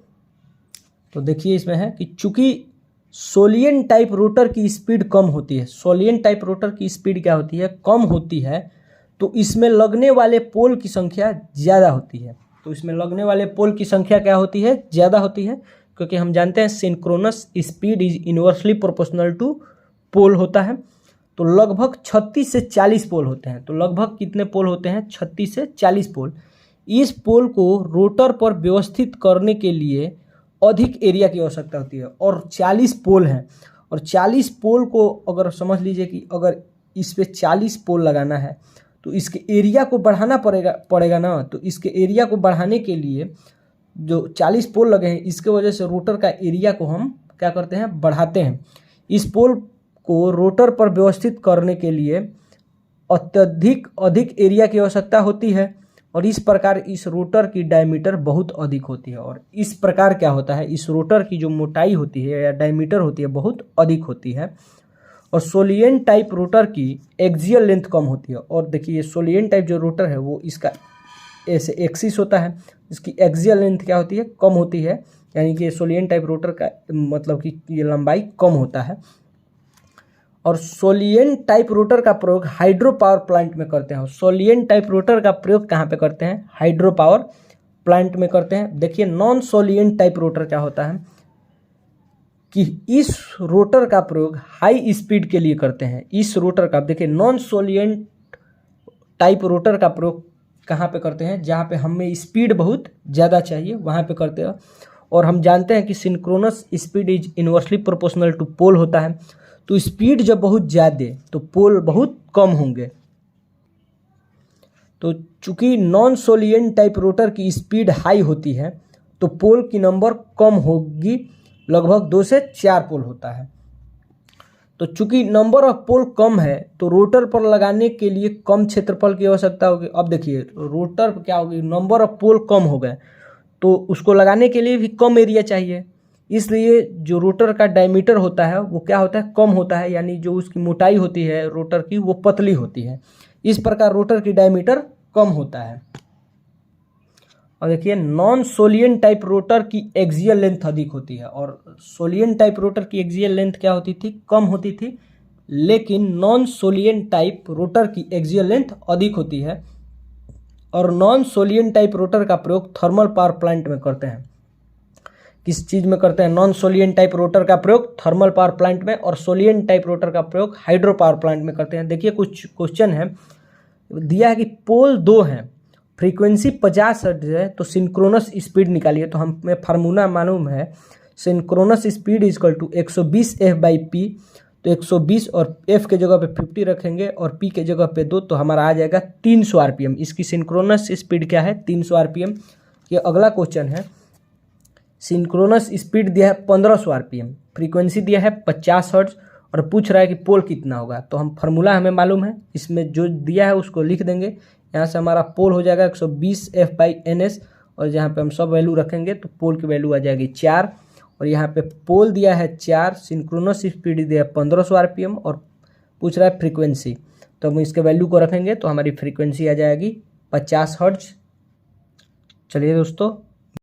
तो देखिए, इसमें है कि चूँकि सोलियन टाइप रोटर की स्पीड कम होती है, सोलियन टाइप रोटर की स्पीड क्या होती है? कम होती है, तो इसमें लगने वाले पोल की संख्या ज़्यादा होती है। तो इसमें लगने वाले पोल की संख्या क्या होती है? ज़्यादा होती है, क्योंकि हम जानते हैं synchronous speed is inversely proportional to pole होता है। तो लगभग 36 से 40 पोल होते हैं। तो लगभग कितने पोल होते हैं? 36 से 40 पोल। इस पोल को रोटर पर व्यवस्थित करने के लिए अधिक एरिया की आवश्यकता होती है, और 40 पोल हैं। और 40 पोल को अगर समझ लीजिए कि अगर इस पे 40 पोल लगाना है तो इसके एरिया को बढ़ाना पड़ेगा ना। तो इसके एरिया को बढ़ाने के लिए जो 40 पोल लगे हैं, इसके वजह से रोटर का एरिया को हम क्या करते हैं? बढ़ाते हैं। इस पोल को रोटर पर व्यवस्थित करने के लिए अधिक एरिया की आवश्यकता होती है, और इस प्रकार इस रोटर की डायमीटर बहुत अधिक होती है। और इस प्रकार क्या होता है, इस रोटर की जो मोटाई होती है या डायमीटर होती है बहुत अधिक होती है। और सोलियन टाइप रोटर की एक्सियल लेंथ कम होती है। और देखिए सोलियन टाइप जो रोटर है वो इसका ऐसे एक्सिस होता है, इसकी एक्सियल लेंथ क्या होती है, कम होती है, यानी कि सोलियन टाइप रोटर का मतलब कि ये लंबाई कम होता है। और सोलियन टाइप रोटर का प्रयोग हाइड्रो पावर प्लांट में करते हैं। सोलियन टाइप रोटर का प्रयोग कहाँ पे करते हैं, हाइड्रो पावर प्लांट में करते हैं। देखिए नॉन सोलियन टाइप रोटर क्या होता है कि इस रोटर का प्रयोग हाई स्पीड के लिए करते हैं। इस रोटर का देखिए नॉन सोलियन टाइप रोटर का प्रयोग कहाँ पे करते हैं, जहाँ पे हमें स्पीड बहुत ज़्यादा चाहिए वहाँ पे करते हैं। और हम जानते हैं कि synchronous speed is inversely proportional to pole होता है। तो स्पीड जब बहुत ज़्यादा तो पोल बहुत कम होंगे। तो चूंकि नॉन सोलियन टाइप रोटर की स्पीड हाई होती है तो पोल की नंबर कम होगी, लगभग 2 से 4 पोल होता है। तो चूंकि नंबर ऑफ पोल कम है तो रोटर पर लगाने के लिए कम क्षेत्रफल की आवश्यकता होगी। अब देखिए रोटर पर क्या होगी, नंबर ऑफ पोल कम हो गए तो उसको लगाने के लिए भी कम एरिया चाहिए, इसलिए जो रोटर का डायमीटर होता है वो क्या होता है, कम होता है, यानी जो उसकी मोटाई होती है रोटर की वो पतली होती है। इस प्रकार रोटर की डायमीटर कम होता है। और देखिए नॉन सोलियन टाइप रोटर की एक्सियल लेंथ अधिक होती है। और सोलियन टाइप रोटर की एक्सियल लेंथ क्या होती थी, कम होती थी, लेकिन नॉन सोलियन टाइप रोटर की एक्सियल लेंथ अधिक होती है। और नॉन सोलियन टाइप रोटर का प्रयोग थर्मल पावर प्लांट में करते हैं। किस चीज़ में करते हैं, नॉन सोलियन टाइप रोटर का प्रयोग थर्मल पावर प्लांट में, और सोलियन टाइप रोटर का प्रयोग हाइड्रो पावर प्लांट में करते हैं। देखिए कुछ क्वेश्चन है दिया है कि पोल 2 हैं, फ्रीक्वेंसी 50 हर्ट्ज है, तो सिंक्रोनस स्पीड निकालिए। तो हमें फार्मूला मालूम है, synchronous speed is equal to 120 F/p। तो 120 और F के जगह पे 50 रखेंगे और P के जगह पे 2, तो हमारा आ जाएगा 300 RPM। इसकी सिंक्रोनस स्पीड क्या है, 300 RPM। ये अगला क्वेश्चन है, सिंक्रोनस स्पीड दिया है 1500 RPM, फ्रीक्वेंसी दिया है 50 हर्ट्ज और पूछ रहा है कि पोल कितना होगा। तो हम फार्मूला हमें मालूम है, इसमें जो दिया है उसको लिख देंगे। यहाँ से हमारा पोल हो जाएगा 120 F/ns, और जहाँ पे हम सब वैल्यू रखेंगे तो पोल की वैल्यू आ जाएगी 4। और यहाँ पे पोल दिया है 4, सिंक्रोनस स्पीड दिया है 1500 RPM और पूछ रहा है फ्रीक्वेंसी, तो हम इसके वैल्यू को रखेंगे तो हमारी फ्रीक्वेंसी आ जाएगी 50 हर्ट्ज। चलिए दोस्तों